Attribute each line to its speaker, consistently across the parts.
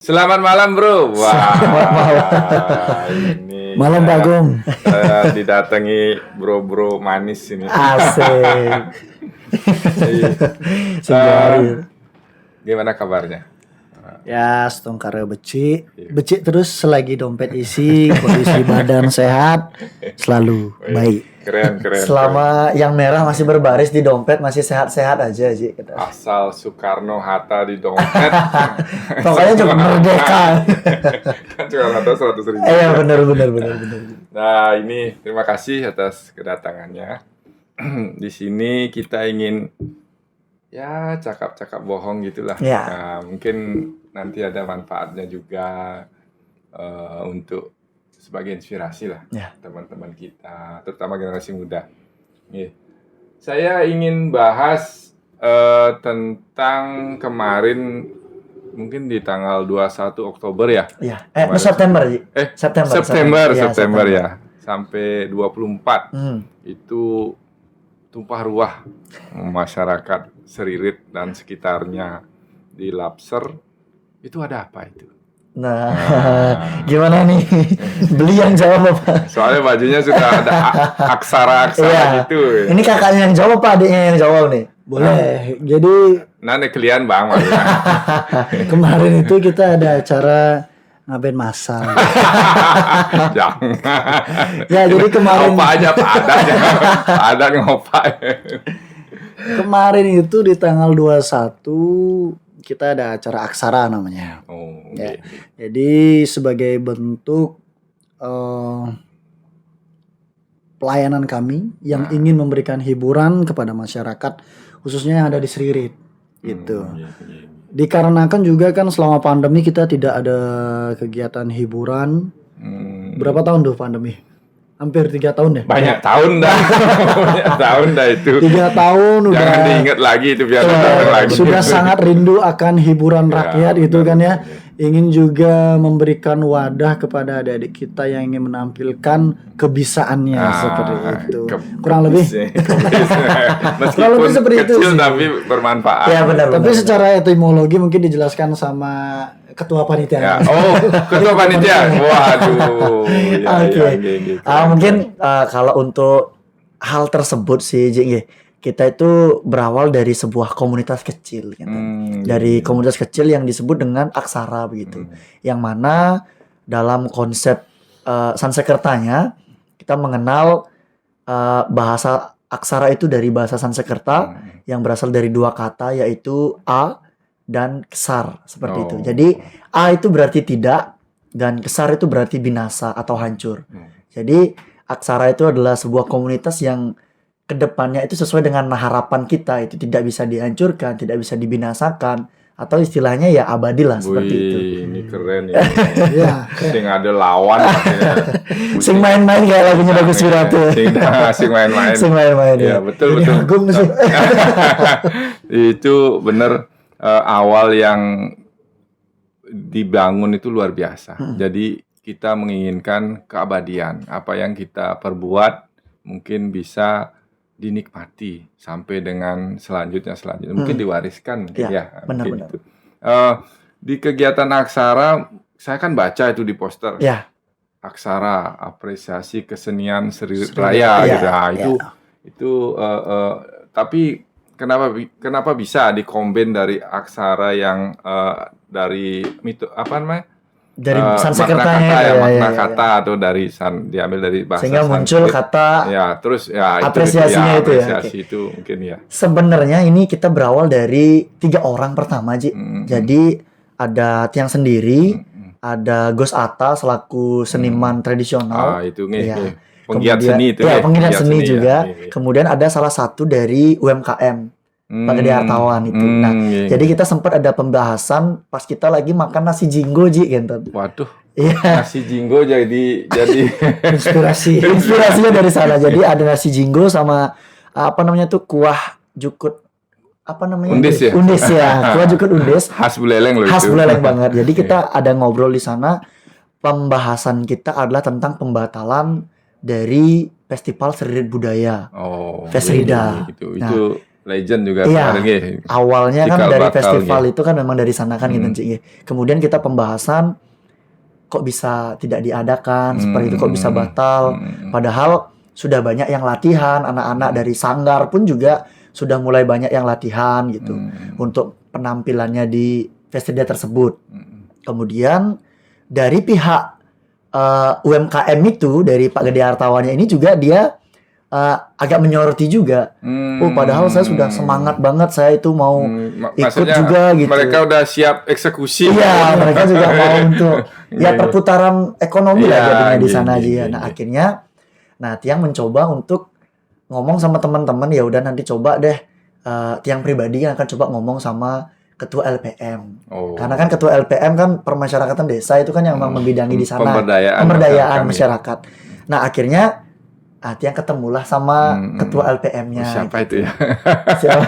Speaker 1: Selamat malam bro. Wah, ini
Speaker 2: Malam Pak Gong.
Speaker 1: saya didatangi bro-bro manis ini.
Speaker 2: Asik.
Speaker 1: Eh, Gimana kabarnya?
Speaker 2: Ya, setongkar becik terus selagi dompet isi, kondisi badan sehat, selalu baik.
Speaker 1: Keren.
Speaker 2: Selama yang merah masih berbaris di dompet masih sehat-sehat aja sih.
Speaker 1: Asal Soekarno Hatta di dompet.
Speaker 2: Pokoknya cukup merdeka.
Speaker 1: Kan Soekarno Hatta 100.000.
Speaker 2: Iya benar.
Speaker 1: Nah ini terima kasih atas kedatangannya. Di sini kita ingin ya cakap-cakap bohong gitulah.
Speaker 2: Ya.
Speaker 1: Nah, mungkin nanti ada manfaatnya juga untuk sebagai inspirasi lah
Speaker 2: Ya.
Speaker 1: teman-teman kita, terutama generasi muda. Nih, saya ingin bahas tentang kemarin mungkin di tanggal 21 Oktober ya.
Speaker 2: Iya. September. September
Speaker 1: Ya. Sampai 24 itu tumpah ruah masyarakat Seririt dan sekitarnya di Lapser. Itu ada apa itu?
Speaker 2: Nah, gimana nih? Beli yang jawab apa?
Speaker 1: Soalnya bajunya sudah ada aksara-aksara gitu.
Speaker 2: Ini kakaknya yang jawab apa adiknya yang jawab nih? Boleh. Jadi
Speaker 1: Nanti kalian bang maksudnya.
Speaker 2: kemarin itu kita ada acara ngaben masal.
Speaker 1: Jangan.
Speaker 2: Ya, jadi kemarin
Speaker 1: Ngopa aja Pak ada ngopa.
Speaker 2: Kemarin itu di tanggal 21 kita ada acara aksara namanya.
Speaker 1: Oh,
Speaker 2: Ya.
Speaker 1: okay.
Speaker 2: Jadi sebagai bentuk pelayanan kami yang ingin memberikan hiburan kepada masyarakat khususnya yang ada di Seririt gitu. Dikarenakan juga kan selama pandemi kita tidak ada kegiatan hiburan. Berapa tahun tuh pandemi? Hampir 3 tahun ya?
Speaker 1: Banyak tahun dah. Banyak tahun dah itu.
Speaker 2: 3 tahun udah.
Speaker 1: Jangan diingat lagi itu biar datang lagi.
Speaker 2: Sudah sangat rindu akan hiburan rakyat gitu kan ya. Ingin juga memberikan wadah kepada adik-adik kita yang ingin menampilkan kebisaannya seperti itu. Kurang lebih.
Speaker 1: Meskipun
Speaker 2: Kurang lebih seperti itu
Speaker 1: kecil
Speaker 2: sih.
Speaker 1: tapi bermanfaat.
Speaker 2: Ya benar. Tapi secara etimologi mungkin dijelaskan sama ketua panitia.
Speaker 1: Ya. Oh, ketua panitia. Waduh. Ya,
Speaker 2: Oke.
Speaker 1: gitu.
Speaker 2: Mungkin kalau untuk hal tersebut sih, Jing, kita itu berawal dari sebuah komunitas kecil, gitu. Dari komunitas kecil yang disebut dengan aksara begitu, yang mana dalam konsep Sansekertanya kita mengenal bahasa aksara itu dari bahasa Sansekerta yang berasal dari 2 kata yaitu a dan kesar seperti itu. Jadi a itu berarti tidak dan kesar itu berarti binasa atau hancur. Jadi aksara itu adalah sebuah komunitas yang kedepannya itu sesuai dengan harapan kita, itu tidak bisa dihancurkan, tidak bisa dibinasakan, atau istilahnya ya abadi lah seperti itu.
Speaker 1: Ini keren ya.
Speaker 2: Ya.
Speaker 1: Sing ada lawan.
Speaker 2: Sing main-main kayak lagunya Bagus Wiratu.
Speaker 1: Sing main-main.
Speaker 2: Sing main-main
Speaker 1: Ya,
Speaker 2: ya.
Speaker 1: betul.
Speaker 2: Agung sih.
Speaker 1: Itu benar awal yang dibangun itu luar biasa. Jadi kita menginginkan keabadian. Apa yang kita perbuat mungkin bisa dinikmati sampai dengan selanjutnya. Mungkin diwariskan mungkin ya.
Speaker 2: Benar-benar.
Speaker 1: Gitu. Di kegiatan aksara saya kan baca itu di poster.
Speaker 2: Ya.
Speaker 1: Aksara apresiasi kesenian Seririt Raya gitu. Nah, itu tapi kenapa bisa dikombin dari aksara yang dari apa namanya?
Speaker 2: Dari
Speaker 1: makna
Speaker 2: Sansekertanya
Speaker 1: kata makna kata atau dari diambil dari bahasa
Speaker 2: sehingga muncul kata
Speaker 1: terus ya
Speaker 2: apresiasinya itu ya.
Speaker 1: Apresiasi itu mungkin ya.
Speaker 2: Sebenarnya ini kita berawal dari 3 orang pertama, Ji. Jadi ada Tiang Sendiri, ada Gus Atta selaku seniman tradisional.
Speaker 1: Itu nih.
Speaker 2: Ya.
Speaker 1: Penggiat seni itu
Speaker 2: ya. Penggiat seni juga.
Speaker 1: Ya.
Speaker 2: Kemudian ada salah satu dari UMKM. Pada di hartawan itu. Nah, jadi kita sempat ada pembahasan pas kita lagi makan nasi jinggo, Ji, gitu.
Speaker 1: Waduh.
Speaker 2: Iya.
Speaker 1: Nasi jinggo jadi
Speaker 2: Inspirasinya dari sana. Jadi ada nasi jinggo sama apa namanya tuh kuah jukut apa namanya?
Speaker 1: Undis ya?
Speaker 2: Undis ya. Kuah jukut undis.
Speaker 1: Khas Buleleng loh itu.
Speaker 2: Khas Buleleng banget. Jadi kita ada ngobrol di sana. Pembahasan kita adalah tentang pembatalan dari Festival Seririt Budaya.
Speaker 1: Oh.
Speaker 2: Fesrida.
Speaker 1: Gitu.
Speaker 2: Nah,
Speaker 1: Itu Legend juga
Speaker 2: Iya.
Speaker 1: kemarin nggih.
Speaker 2: Awalnya kan
Speaker 1: Cikal
Speaker 2: dari
Speaker 1: bakal
Speaker 2: festival
Speaker 1: nggih.
Speaker 2: itu kan memang dari sana kan gitu Cik nggih. Kemudian kita pembahasan kok bisa tidak diadakan seperti itu, kok bisa batal. Padahal sudah banyak yang latihan, anak-anak dari sanggar pun juga sudah mulai banyak yang latihan gitu untuk penampilannya di festival tersebut. Kemudian dari pihak UMKM itu, dari Pak Gede Hartawannya ini juga dia agak menyoroti juga. Oh, padahal saya sudah semangat banget, saya itu mau ikut
Speaker 1: Maksudnya
Speaker 2: juga gitu.
Speaker 1: mereka udah siap eksekusi.
Speaker 2: Iya, mereka juga mau untuk ya perputaran ekonomi lah
Speaker 1: Iya,
Speaker 2: jadinya di
Speaker 1: iya,
Speaker 2: sana
Speaker 1: iya,
Speaker 2: aja ya.
Speaker 1: iya,
Speaker 2: Nah,
Speaker 1: iya.
Speaker 2: akhirnya Tiang mencoba untuk ngomong sama teman-teman, ya udah nanti coba deh Tiang pribadi yang akan coba ngomong sama ketua LPM.
Speaker 1: Oh.
Speaker 2: Karena kan ketua LPM kan permasyarakatan desa itu kan yang memang membidangi di sana.
Speaker 1: Pemberdayaan
Speaker 2: masyarakat. Nah, akhirnya Tiang ketemulah sama ketua LPM-nya.
Speaker 1: Siapa itu ya?
Speaker 2: Siapa?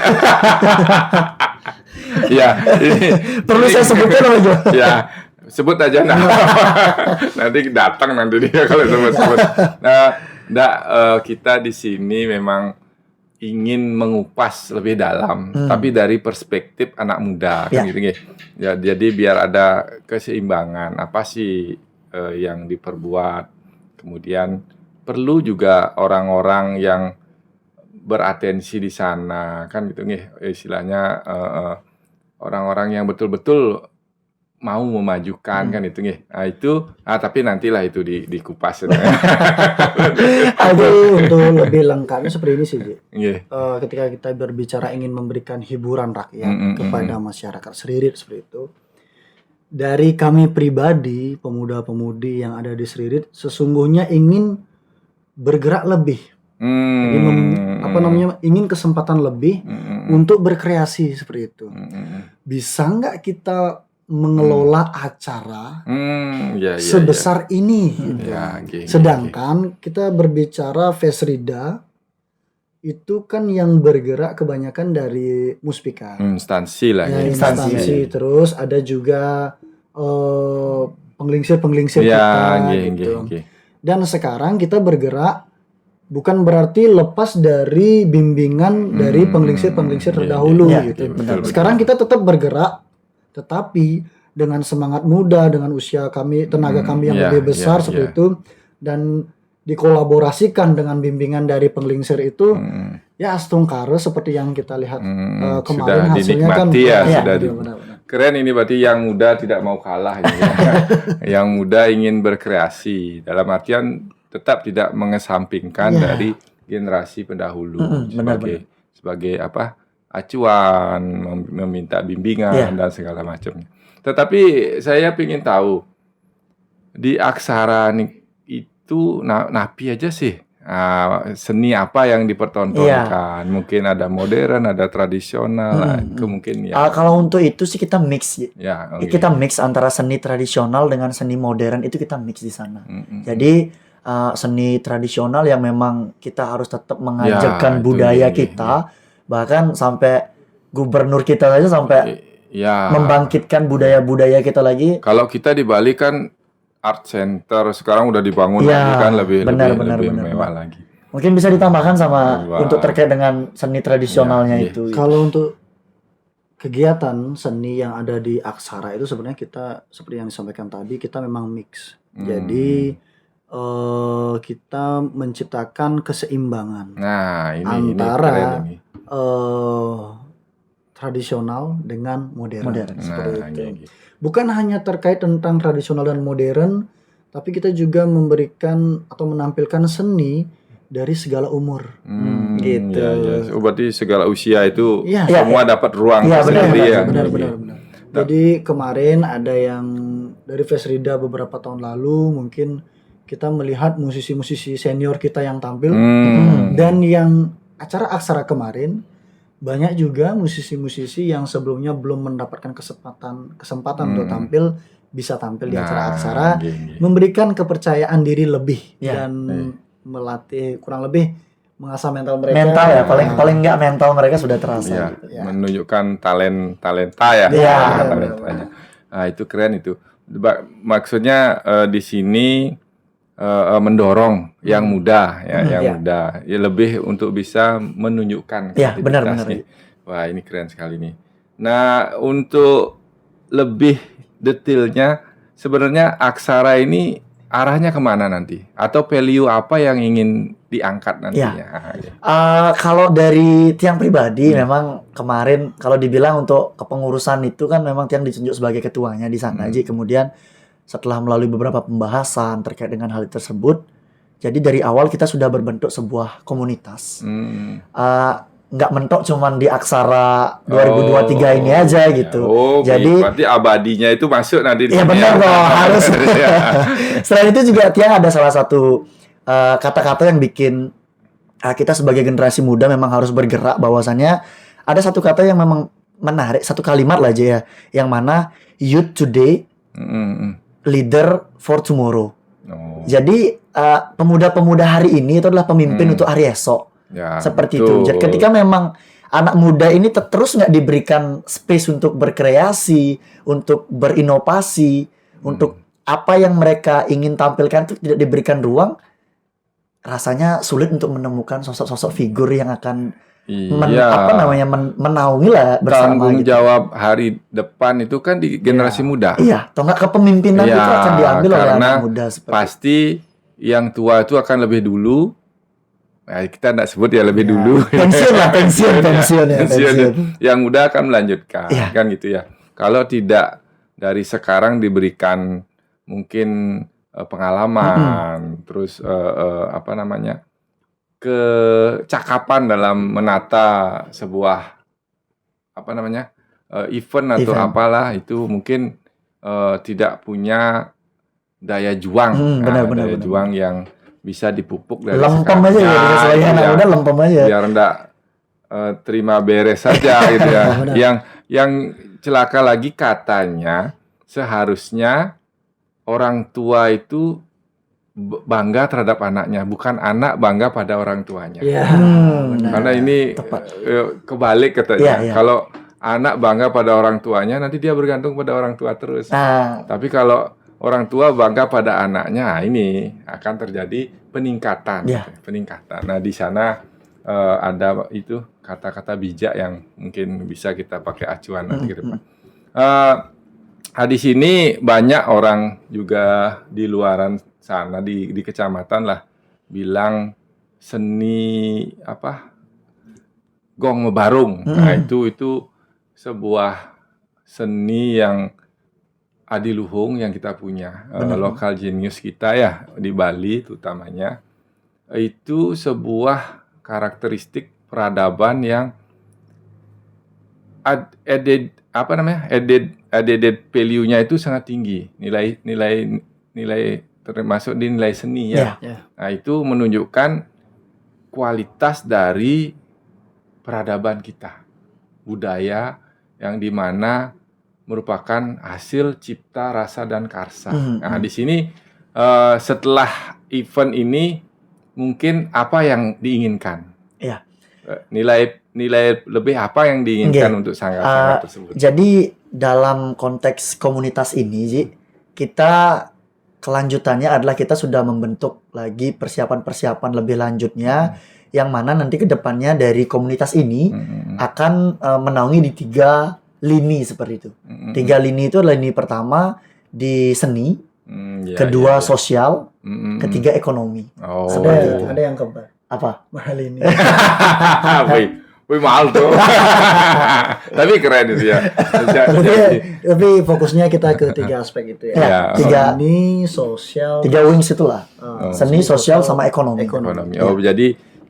Speaker 1: Ya, ini
Speaker 2: Perlu saya sebutkan apa juga?
Speaker 1: ya, sebut aja nah. Nanti datang nanti dia kalau sebut. Kita di sini memang ingin mengupas lebih dalam, tapi dari perspektif anak muda kan gitu nggih. Ya, jadi biar ada keseimbangan apa sih yang diperbuat. Kemudian perlu juga orang-orang yang beratensi di sana kan gitu nggih, istilahnya orang-orang yang betul-betul mau memajukan kan itu nggih. Nah, itu tapi nantilah itu dikupas.
Speaker 3: Jadi untuk lebih lengkapnya seperti ini sih, Ji.
Speaker 1: Nggih.
Speaker 3: Ketika kita berbicara ingin memberikan hiburan rakyat kepada masyarakat Seririt seperti itu, dari kami pribadi, pemuda-pemudi yang ada di Seririt, sesungguhnya ingin bergerak lebih. Jadi ingin kesempatan lebih untuk berkreasi seperti itu. Bisa nggak kita mengelola acara sebesar ini? Gitu. Sedangkan kita berbicara Fesrida itu kan yang bergerak kebanyakan dari Muspika,
Speaker 1: instansi lah,
Speaker 3: ya, instansi. Terus ada juga penglingsir kita gitu. Dan sekarang kita bergerak bukan berarti lepas dari bimbingan dari penglingsir terdahulu gitu.
Speaker 1: Betul.
Speaker 3: Sekarang kita tetap bergerak, tetapi dengan semangat muda, dengan usia kami, tenaga kami yang lebih besar seperti itu, dan dikolaborasikan dengan bimbingan dari penglingsir itu, ya astungkara seperti yang kita lihat kemarin hasilnya kan.
Speaker 1: Benar. Keren ini berarti yang muda tidak mau kalah ya. Yang muda ingin berkreasi dalam artian tetap tidak mengesampingkan dari generasi pendahulu sebagai apa acuan, meminta bimbingan dan segala macamnya. Tetapi saya ingin tahu di Aksara itu napi aja sih seni apa yang dipertontonkan? Mungkin ada modern, ada tradisional, mungkin ya.
Speaker 2: Kalau untuk itu sih kita mix
Speaker 1: ya.
Speaker 2: Kita mix antara seni tradisional dengan seni modern, itu kita mix di sana. Jadi seni tradisional yang memang kita harus tetap mengajarkan budaya kita, bahkan sampai gubernur kita saja sampai membangkitkan budaya-budaya kita lagi.
Speaker 1: Kalau kita di Bali kan art center sekarang udah dibangun lagi kan lebih mewah lagi.
Speaker 2: Mungkin bisa ditambahkan sama untuk terkait dengan seni tradisionalnya itu.
Speaker 3: Kalau untuk kegiatan seni yang ada di Aksara itu sebenarnya kita seperti yang disampaikan tadi, kita memang mix. Jadi kita menciptakan keseimbangan antara tradisional dengan modern. Seperti itu. Bukan hanya terkait tentang tradisional dan modern, tapi kita juga memberikan atau menampilkan seni dari segala umur. Gitu.
Speaker 1: Berarti segala usia itu semua dapat ruang sendiri.
Speaker 3: Benar. Jadi kemarin ada yang dari Fesrida beberapa tahun lalu, mungkin kita melihat musisi-musisi senior kita yang tampil, dan yang acara Aksara kemarin banyak juga musisi-musisi yang sebelumnya belum mendapatkan kesempatan untuk tampil, bisa tampil di acara Aksara, memberikan kepercayaan diri lebih dan melatih kurang lebih mengasah mental mereka.
Speaker 2: Mental ya, paling enggak mental mereka sudah terasa.
Speaker 1: Menunjukkan talenta ya. Talentanya. Nah, itu keren itu. Maksudnya di sini mendorong yang muda ya, yang
Speaker 2: Iya.
Speaker 1: muda ya, lebih untuk bisa menunjukkan
Speaker 2: Iya, benar,
Speaker 1: kreativitasnya. Wah, ini keren sekali nih. Nah, untuk lebih detailnya sebenarnya Aksara ini arahnya kemana nanti? Atau value apa yang ingin diangkat nantinya?
Speaker 2: Kalau dari Tiang pribadi memang kemarin kalau dibilang untuk kepengurusan itu kan memang Tiang ditunjuk sebagai ketuanya di sana. Jadi kemudian setelah melalui beberapa pembahasan terkait dengan hal tersebut, jadi dari awal kita sudah berbentuk sebuah komunitas. Nggak mentok cuman di Aksara 2023 ini aja gitu.
Speaker 1: Jadi berarti abadinya itu masuk nanti.
Speaker 2: Iya benar dong, harus. Selain itu juga Tiang ada salah satu kata-kata yang bikin kita sebagai generasi muda memang harus bergerak, bahwasannya ada satu kata yang memang menarik, satu kalimat lah aja ya, yang mana youth today, leader for tomorrow. Jadi pemuda-pemuda hari ini itu adalah pemimpin untuk hari esok. Ya, seperti betul. Itu. Jadi ketika memang anak muda ini terus nggak diberikan space untuk berkreasi, untuk berinovasi, untuk apa yang mereka ingin tampilkan itu tidak diberikan ruang, rasanya sulit untuk menemukan sosok-sosok figur yang akan menaungi lah bersama.
Speaker 1: Tanggung jawab hari depan itu kan di generasi muda.
Speaker 2: Iya, atau nggak kepemimpinan itu akan diambil oleh anak muda.
Speaker 1: Pasti yang tua itu akan lebih dulu. Nah, kita tidak sebut ya lebih dulu.
Speaker 2: Pensiun.
Speaker 1: Yang muda akan melanjutkan, kan gitu ya. Kalau tidak dari sekarang diberikan mungkin pengalaman, terus kecakapan dalam menata sebuah event atau apalah, itu mungkin tidak punya daya juang, daya juang yang bisa dipupuk dari
Speaker 2: lempem aja udah lempem aja.
Speaker 1: Biar enggak terima beres saja gitu ya. Yang celaka lagi katanya seharusnya orang tua itu bangga terhadap anaknya, bukan anak bangga pada orang tuanya. Karena ini kebalik katanya. Kalau anak bangga pada orang tuanya, nanti dia bergantung pada orang tua terus. Tapi kalau orang tua bangga pada anaknya, ini akan terjadi peningkatan. Nah, di sana ada itu kata-kata bijak yang mungkin bisa kita pakai acuan nanti ke depan. Di sini banyak orang juga di luaran sana, di kecamatan lah, bilang seni gong ngebarung. Nah, itu sebuah seni yang adiluhung yang kita punya, lokal genius kita ya di Bali terutamanya. Itu sebuah karakteristik peradaban yang added value-nya itu sangat tinggi, nilai termasuk di nilai seni ya. Nah, itu menunjukkan kualitas dari peradaban kita, budaya yang dimana merupakan hasil cipta, rasa, dan karsa. Nah, di sini setelah event ini mungkin apa yang diinginkan? Nilai lebih apa yang diinginkan untuk sanggar-sanggar tersebut?
Speaker 2: Jadi dalam konteks komunitas ini, kita kelanjutannya adalah kita sudah membentuk lagi persiapan-persiapan lebih lanjutnya, yang mana nanti ke depannya dari komunitas ini akan menaungi di 3 lini seperti itu. 3 lini itu adalah lini pertama di seni, kedua sosial, ketiga ekonomi.
Speaker 3: Ada yang keempat.
Speaker 2: Apa?
Speaker 3: Mahal ini.
Speaker 1: Wih mahal tuh. Tapi keren itu ya.
Speaker 3: Tapi fokusnya kita ke 3 aspek itu ya. Seni, sosial,
Speaker 2: 3 wings itulah. Seni, sosial, sama ekonomi.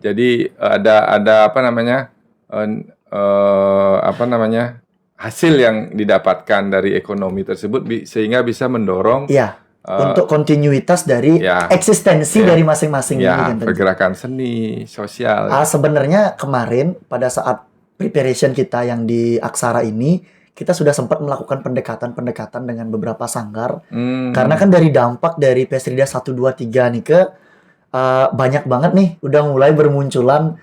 Speaker 1: Jadi ada hasil yang didapatkan dari ekonomi tersebut sehingga bisa mendorong
Speaker 2: untuk kontinuitas dari eksistensi dari masing-masing
Speaker 1: pergerakan seni, sosial.
Speaker 2: Sebenarnya kemarin pada saat preparation kita yang di Aksara ini, kita sudah sempat melakukan pendekatan dengan beberapa sanggar. Karena kan dari dampak dari Pesrida 1, 2, 3 nih banyak banget nih udah mulai bermunculan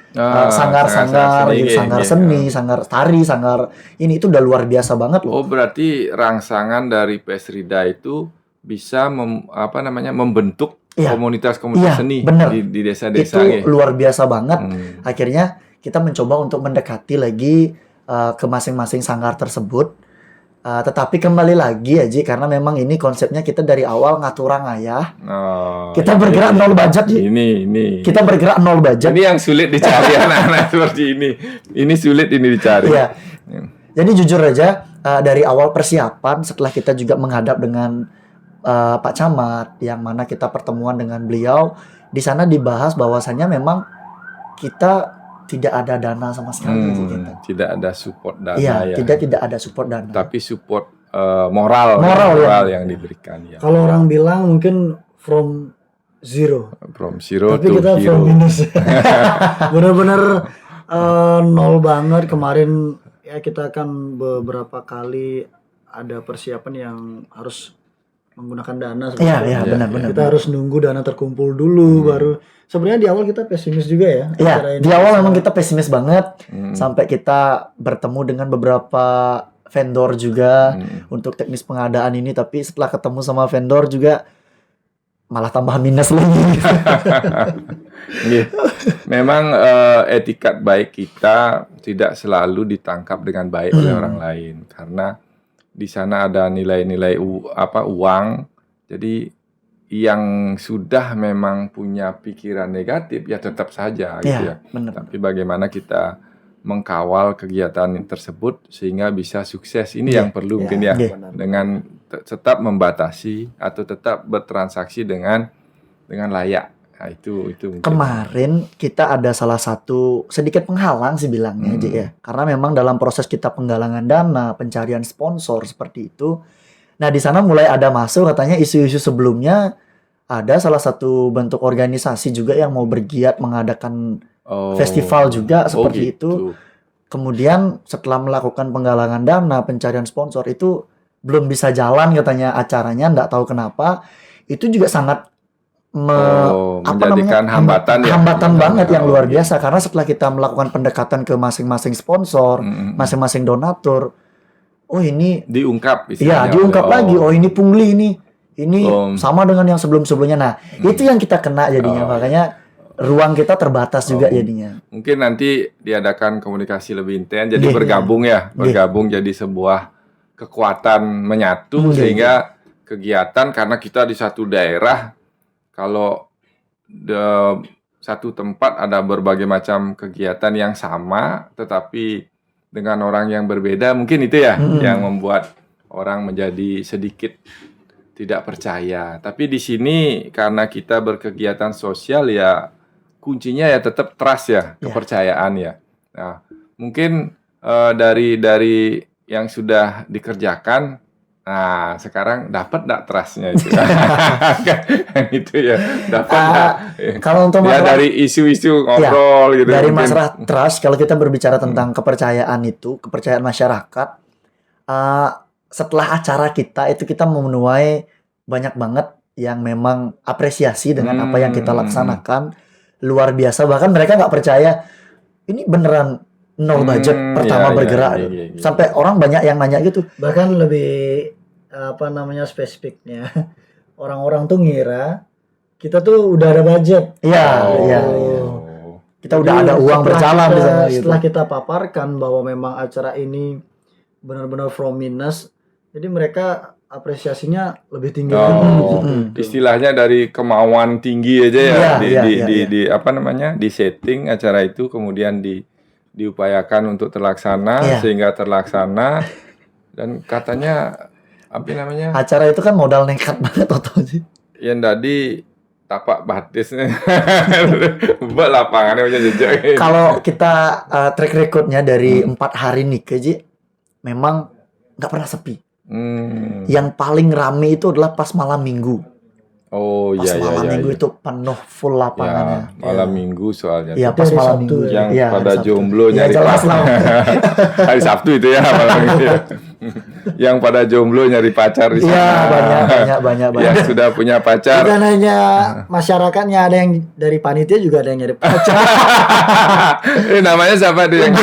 Speaker 2: sanggar-sanggar, sanggar seni, sanggar tari, sanggar ini itu udah luar biasa banget loh.
Speaker 1: Oh, berarti rangsangan dari Pesrida itu bisa membentuk
Speaker 2: Iya.
Speaker 1: komunitas-komunitas
Speaker 2: Iya,
Speaker 1: seni
Speaker 2: bener.
Speaker 1: di desa-desa
Speaker 2: Itu
Speaker 1: gitu.
Speaker 2: luar biasa banget.
Speaker 1: Hmm.
Speaker 2: Akhirnya kita mencoba untuk mendekati lagi ke masing-masing sanggar tersebut. Tetapi kembali lagi ya Ji, karena memang ini konsepnya kita dari awal ngaturang ayah.
Speaker 1: Oh,
Speaker 2: Kita bergerak nol budget Ji.
Speaker 1: ini.
Speaker 2: Kita bergerak nol budget.
Speaker 1: Ini yang sulit dicari anak-anak seperti ini. Ini sulit ini dicari.
Speaker 2: Iya. Jadi jujur aja dari awal persiapan setelah kita juga menghadap dengan Pak Camat yang mana kita pertemuan dengan beliau, di sana dibahas bahwasannya memang kita tidak ada dana sama sekali Ji, kita.
Speaker 1: Tidak ada support dana
Speaker 2: Iya,
Speaker 1: ya.
Speaker 2: tidak ada support dana.
Speaker 1: Tapi support moral yang diberikan ya.
Speaker 3: Kalau orang bilang mungkin from zero,
Speaker 1: From zero
Speaker 3: tapi
Speaker 1: to
Speaker 3: kita from
Speaker 1: hero.
Speaker 3: minus. Bener-bener nol banget. Kemarin ya kita kan beberapa kali ada persiapan yang harus menggunakan dana.
Speaker 2: Iya, benar-benar.
Speaker 3: Kita harus nunggu dana terkumpul dulu baru. Sebenarnya di awal kita pesimis juga ya.
Speaker 2: Iya,
Speaker 3: acara ini
Speaker 2: di awal
Speaker 3: bisa-
Speaker 2: memang kita pesimis banget sampai kita bertemu dengan beberapa vendor juga untuk teknis pengadaan ini, tapi setelah ketemu sama vendor juga malah tambah minus lagi.
Speaker 1: Iya. Memang etikat baik kita tidak selalu ditangkap dengan baik oleh orang lain karena di sana ada nilai-nilai uang. Jadi yang sudah memang punya pikiran negatif ya tetap saja gitu
Speaker 2: Iya,
Speaker 1: ya.
Speaker 2: benar.
Speaker 1: Tapi bagaimana kita mengkawal kegiatan tersebut sehingga bisa sukses ini yang perlu mungkin ya
Speaker 2: Iya.
Speaker 1: dengan tetap membatasi atau tetap bertransaksi dengan layak. Nah, itu mungkin.
Speaker 2: Kemarin kita ada salah satu sedikit penghalang sih bilangnya aja ya. Karena memang dalam proses kita penggalangan dana, pencarian sponsor seperti itu. Nah, di sana mulai ada masuk katanya isu-isu sebelumnya ada salah satu bentuk organisasi juga yang mau bergiat mengadakan festival juga seperti itu. Kemudian setelah melakukan penggalangan dana, pencarian sponsor itu belum bisa jalan katanya acaranya, enggak tahu kenapa. Itu juga sangat
Speaker 1: menjadikan hambatan ya.
Speaker 2: hambatan banget yang luar biasa karena setelah kita melakukan pendekatan ke masing-masing sponsor, masing-masing donatur, oh ini
Speaker 1: diungkap
Speaker 2: ya
Speaker 1: istilahnya
Speaker 2: diungkap
Speaker 1: oleh-
Speaker 2: lagi, oh ini pungli ini sama dengan yang sebelum-sebelumnya. Nah, itu yang kita kena jadinya, makanya ruang kita terbatas juga jadinya.
Speaker 1: Mungkin nanti diadakan komunikasi lebih intens jadi
Speaker 2: Iya.
Speaker 1: bergabung jadi sebuah kekuatan menyatu
Speaker 2: Iya.
Speaker 1: sehingga kegiatan karena kita di satu daerah kalau satu tempat ada berbagai macam kegiatan yang sama tetapi dengan orang yang berbeda mungkin itu ya yang membuat orang menjadi sedikit tidak percaya. Tapi di sini karena kita berkegiatan sosial ya kuncinya ya tetap trust ya, kepercayaan ya. Nah, mungkin dari yang sudah dikerjakan, nah sekarang dapat nggak trustnya itu? Itu ya, dapat nggak?
Speaker 2: Kalau untuk
Speaker 1: Ya
Speaker 2: masalah
Speaker 1: dari isu-isu ngobrol gitu.
Speaker 2: dari
Speaker 1: mungkin.
Speaker 2: masalah trust, kalau kita berbicara tentang kepercayaan itu, kepercayaan masyarakat, setelah acara kita itu kita menuai banyak banget yang memang apresiasi dengan apa yang kita laksanakan, luar biasa. Bahkan mereka nggak percaya ini beneran nol budget pertama bergerak.
Speaker 1: iya.
Speaker 2: Sampai orang banyak yang nanya gitu.
Speaker 3: Bahkan lebih spesifiknya orang-orang tuh ngira kita tuh udah ada budget.
Speaker 2: Iya,
Speaker 1: Oh.
Speaker 2: iya. Kita udah
Speaker 3: Jadi
Speaker 2: ada uang
Speaker 3: setelah
Speaker 2: berjalan di
Speaker 3: kita-
Speaker 2: sana gitu.
Speaker 3: Setelah kita paparkan bahwa memang acara ini benar-benar from minus, jadi mereka apresiasinya lebih tinggi lagi.
Speaker 1: Oh, istilahnya dari kemauan tinggi aja ya
Speaker 2: Iya,
Speaker 1: di apa namanya di setting acara itu kemudian diupayakan untuk terlaksana
Speaker 2: Iya.
Speaker 1: sehingga terlaksana dan katanya apa namanya
Speaker 2: Acara itu kan modal nekat banget Otoji.
Speaker 1: yang tadi tapak batisnya buat lapangannya punya jejak.
Speaker 2: Kalau kita track recordnya dari 4 hari nikah Ji, memang nggak pernah sepi. Yang paling rame itu adalah pas malam minggu.
Speaker 1: Oh
Speaker 2: Pas
Speaker 1: iya
Speaker 2: malam
Speaker 1: iya
Speaker 2: minggu
Speaker 1: iya.
Speaker 2: itu penuh full
Speaker 1: Ya,
Speaker 2: lapangannya.
Speaker 1: malam minggu soalnya.
Speaker 2: Iya, pas
Speaker 3: Hari
Speaker 2: malam
Speaker 3: Sabtu
Speaker 2: minggu.
Speaker 3: ya.
Speaker 1: Yang
Speaker 2: Iya,
Speaker 1: pada
Speaker 2: hari Sabtu.
Speaker 1: jomblo
Speaker 2: Iya,
Speaker 1: nyari
Speaker 2: jelas lah.
Speaker 1: hari Sabtu itu ya malam minggu ya. Yang pada jomblo nyari pacar di sana.
Speaker 2: Iya, banyak.
Speaker 1: Yang sudah punya pacar.
Speaker 3: Bukan hanya masyarakatnya, ada yang dari panitia juga ada yang nyari pacar.
Speaker 1: Namanya siapa tuh yang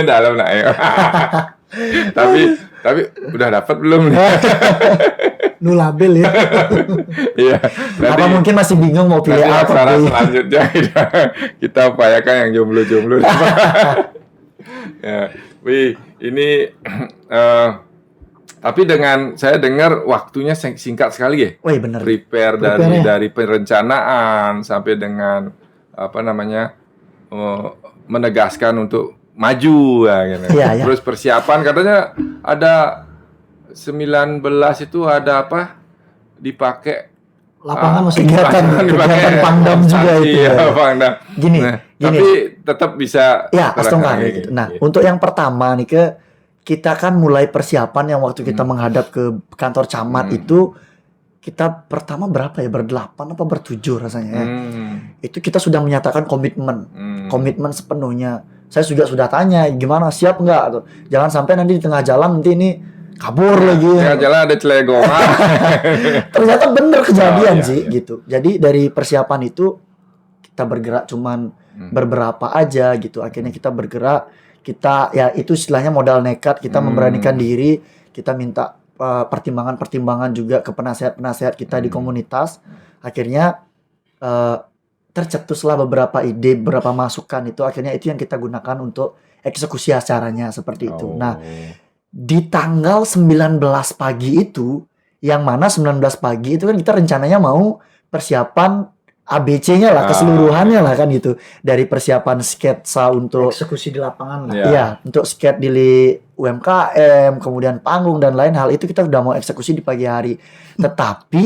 Speaker 1: dalam naik. tapi udah dapat belum nih?
Speaker 3: Nulabel ya.
Speaker 1: Iya.
Speaker 2: Apa mungkin masih bingung mau pilih
Speaker 1: Nanti
Speaker 2: apa?
Speaker 1: aksara
Speaker 2: B?
Speaker 1: selanjutnya kita upayakan yang jomblo-jomblo. Ya, wih, ini tapi dengan saya dengar waktunya singkat sekali ya.
Speaker 2: Wih bener.
Speaker 1: Prepare
Speaker 3: Prepare-nya.
Speaker 1: dari perencanaan sampai dengan apa namanya menegaskan untuk maju ya gitu.
Speaker 2: Iya, iya.
Speaker 1: Terus persiapan katanya ada 19 itu ada apa dipakai
Speaker 3: Lapangan masih
Speaker 2: kegiatan Pangdam juga itu.
Speaker 1: Iya, Pangdam.
Speaker 2: Gini.
Speaker 1: Tapi tetap bisa
Speaker 2: Ya, Astongkar
Speaker 1: terlaksana
Speaker 2: gitu. Nah, untuk yang pertama nih kita kan mulai persiapan yang waktu kita menghadap ke kantor camat itu kita pertama berapa ya? Berdelapan apa bertujuh rasanya ya. Itu kita sudah menyatakan komitmen sepenuhnya. Saya juga sudah tanya gimana, siap nggak tuh? Jangan sampai nanti di tengah jalan nanti ini kabur lagi.
Speaker 1: Tengah jalan ada celegongan.
Speaker 2: Ternyata bener kejadian sih gitu. Jadi dari persiapan itu kita bergerak cuman beberapa aja gitu. Akhirnya kita bergerak, kita ya itu istilahnya modal nekat, kita memberanikan diri, kita minta pertimbangan-pertimbangan juga ke penasehat-penasehat kita di komunitas. Akhirnya tercetuslah beberapa ide, beberapa masukan itu. Akhirnya itu yang kita gunakan untuk eksekusi acaranya seperti itu. Nah, di tanggal 19 pagi itu, yang mana 19 pagi itu kan kita rencananya mau persiapan ABC-nya lah, keseluruhannya lah kan gitu. Dari persiapan sketsa untuk
Speaker 3: eksekusi di lapangan lah.
Speaker 2: Iya, untuk skate di UMKM, kemudian panggung dan lain hal itu kita udah mau eksekusi di pagi hari. Tetapi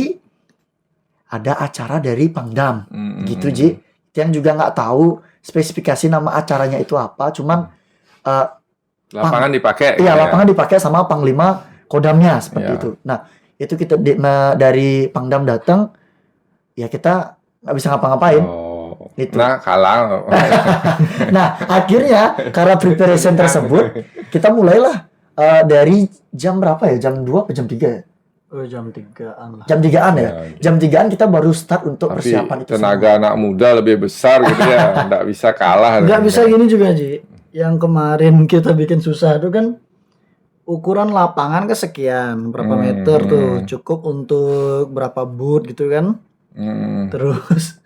Speaker 2: ada acara dari Pangdam, gitu Ji. Yang juga nggak tahu spesifikasi nama acaranya itu apa, cuman
Speaker 1: lapangan dipakai.
Speaker 2: Iya, lapangan dipakai sama Panglima Kodamnya seperti itu. Nah, itu kita dari Pangdam datang, ya kita nggak bisa ngapa-ngapain. Gitu.
Speaker 1: Nah, kalah.
Speaker 2: Nah, akhirnya karena preparation tersebut, kita mulailah dari jam berapa ya? Jam 2 atau jam 3 ya?
Speaker 3: Jam 3-an lah.
Speaker 2: Jam 3-an ya?
Speaker 1: Ya.
Speaker 2: Jam 3-an kita baru start untuk
Speaker 1: Tapi
Speaker 2: persiapan itu
Speaker 1: tenaga anak muda lebih besar gitu ya, nggak bisa kalah.
Speaker 3: Nggak bisa gini juga, Ji. Yang kemarin kita bikin susah itu kan ukuran lapangan kesekian, berapa meter tuh, cukup untuk berapa boot gitu kan. Terus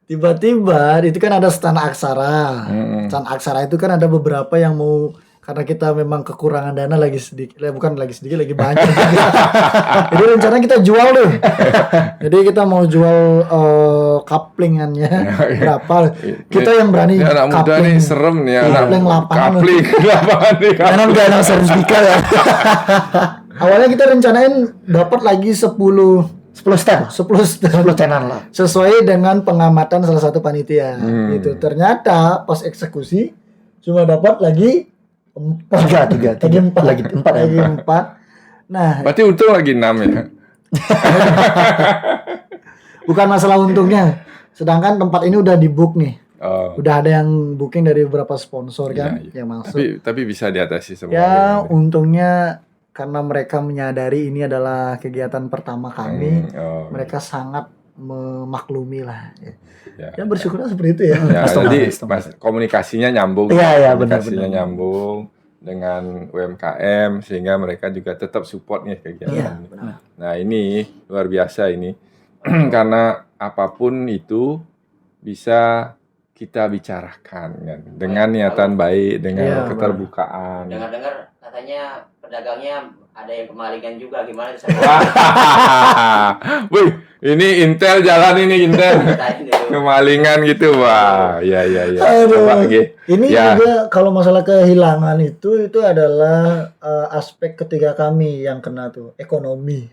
Speaker 3: tiba-tiba itu kan ada stand aksara. Stand aksara itu kan ada beberapa yang mau, karena kita memang kekurangan dana lagi sedikit, bukan lagi sedikit, lagi banyak. Jadi rencana kita jual deh. Jadi kita mau jual kaplingannya berapa? Kita yang berani
Speaker 1: Ini anak muda nih serem nih
Speaker 3: Kapling lapangan.
Speaker 1: Kapling lapangan nih.
Speaker 2: Karena udah anak sertifika ya.
Speaker 3: Awalnya kita rencanain dapat lagi 10
Speaker 2: 10 tenan lah.
Speaker 3: sesuai dengan pengamatan salah satu panitia gitu. Ternyata pas eksekusi cuma dapat lagi
Speaker 2: 3 lagi 4
Speaker 3: lagi 4. Nah,
Speaker 1: Berarti untung lagi 6 ya.
Speaker 3: bukan masalah untungnya. Sedangkan tempat ini udah di book nih. Udah ada yang booking dari beberapa sponsor kan yang masuk.
Speaker 1: Tapi bisa diatasi semua.
Speaker 3: Ya, untungnya karena mereka menyadari ini adalah kegiatan pertama kami, mereka sangat memaklumi lah. Ya bersyukurlah seperti itu ya.
Speaker 1: Ya, jadi komunikasinya nyambung.
Speaker 2: Iya,
Speaker 1: komunikasinya
Speaker 2: benar.
Speaker 1: nyambung dengan UMKM sehingga mereka juga tetap support nih kegiatan ini. Nah, ini luar biasa ini. Karena apapun itu bisa kita bicarakan kan dengan niatan baik, dengan keterbukaan.
Speaker 4: Dengar-dengar katanya pedagangnya ada yang kemalingan juga, gimana bisa?
Speaker 1: Wih, ini Intel jalan ini Intel. Kemalingan gitu. Wah, ya. Coba,
Speaker 3: Ini juga kalau masalah kehilangan itu adalah aspek ketiga kami yang kena tuh, ekonomi.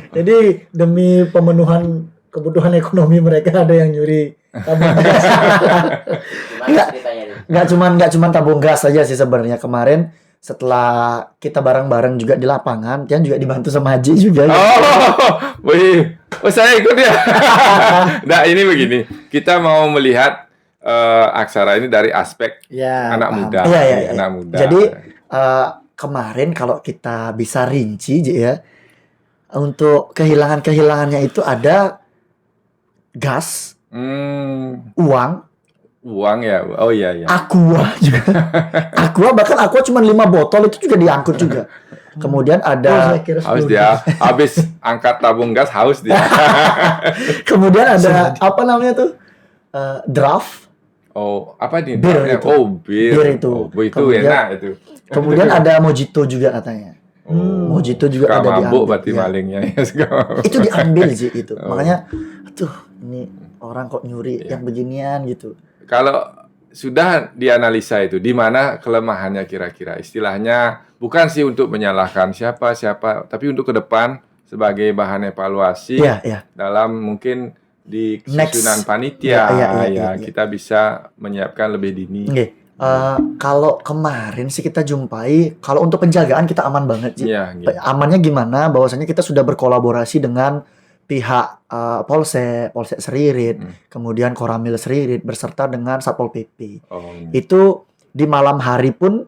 Speaker 3: Jadi demi pemenuhan kebutuhan ekonomi mereka ada yang nyuri tabung gas.
Speaker 2: Nggak cuman tabung gas saja sih sebenarnya. Kemarin setelah kita bareng-bareng juga di lapangan, kan juga dibantu sama Haji juga.
Speaker 1: Wih, saya ikut ya. Nah, ini begini, kita mau melihat aksara ini dari aspek anak muda.
Speaker 2: Iya.
Speaker 1: Anak muda.
Speaker 2: Jadi kemarin kalau kita bisa rinci ya, untuk kehilangannya itu ada gas,
Speaker 1: uang ya. Oh iya.
Speaker 2: Aqua juga. Aqua, bahkan Aqua cuma 5 botol itu juga diangkut juga. Kemudian
Speaker 3: Oh,
Speaker 2: ada
Speaker 3: saya kira
Speaker 1: Haus
Speaker 3: 10
Speaker 1: dia, habis angkat tabung gas haus dia.
Speaker 2: kemudian ada apa namanya tuh? Draft.
Speaker 1: Oh, apa ini?
Speaker 2: Bir
Speaker 1: namanya?
Speaker 2: itu.
Speaker 1: Oh, bir.
Speaker 2: Bir itu.
Speaker 1: Oh, itu
Speaker 2: Kemudian-
Speaker 1: enak itu.
Speaker 2: Kemudian ada mojito juga katanya.
Speaker 1: Oh,
Speaker 2: Mojito juga
Speaker 1: suka
Speaker 2: ada
Speaker 1: mabuk
Speaker 2: diambil,
Speaker 1: berarti
Speaker 2: ya.
Speaker 1: malingnya ya. Suka mabuk.
Speaker 2: Itu diambil sih itu.
Speaker 1: Oh.
Speaker 2: Makanya aduh, ini orang kok nyuri
Speaker 1: Iya.
Speaker 2: yang beginian gitu.
Speaker 1: Kalau sudah dianalisa itu, di mana kelemahannya kira-kira? Istilahnya bukan sih untuk menyalahkan siapa, tapi untuk ke depan sebagai bahan evaluasi
Speaker 2: Iya, iya.
Speaker 1: dalam mungkin di
Speaker 2: Next.
Speaker 1: susunan
Speaker 2: Iya,
Speaker 1: panitia,
Speaker 2: iya,
Speaker 1: ya
Speaker 2: iya.
Speaker 1: kita bisa menyiapkan lebih dini.
Speaker 2: Oke. Kalau kemarin sih kita jumpai, kalau untuk penjagaan kita aman banget sih.
Speaker 1: Iya, gitu.
Speaker 2: Amannya gimana? Bahwasanya kita sudah berkolaborasi dengan pihak Polsek Seririt, kemudian Koramil Seririt beserta dengan Satpol PP.
Speaker 1: Oh,
Speaker 2: Itu di malam hari pun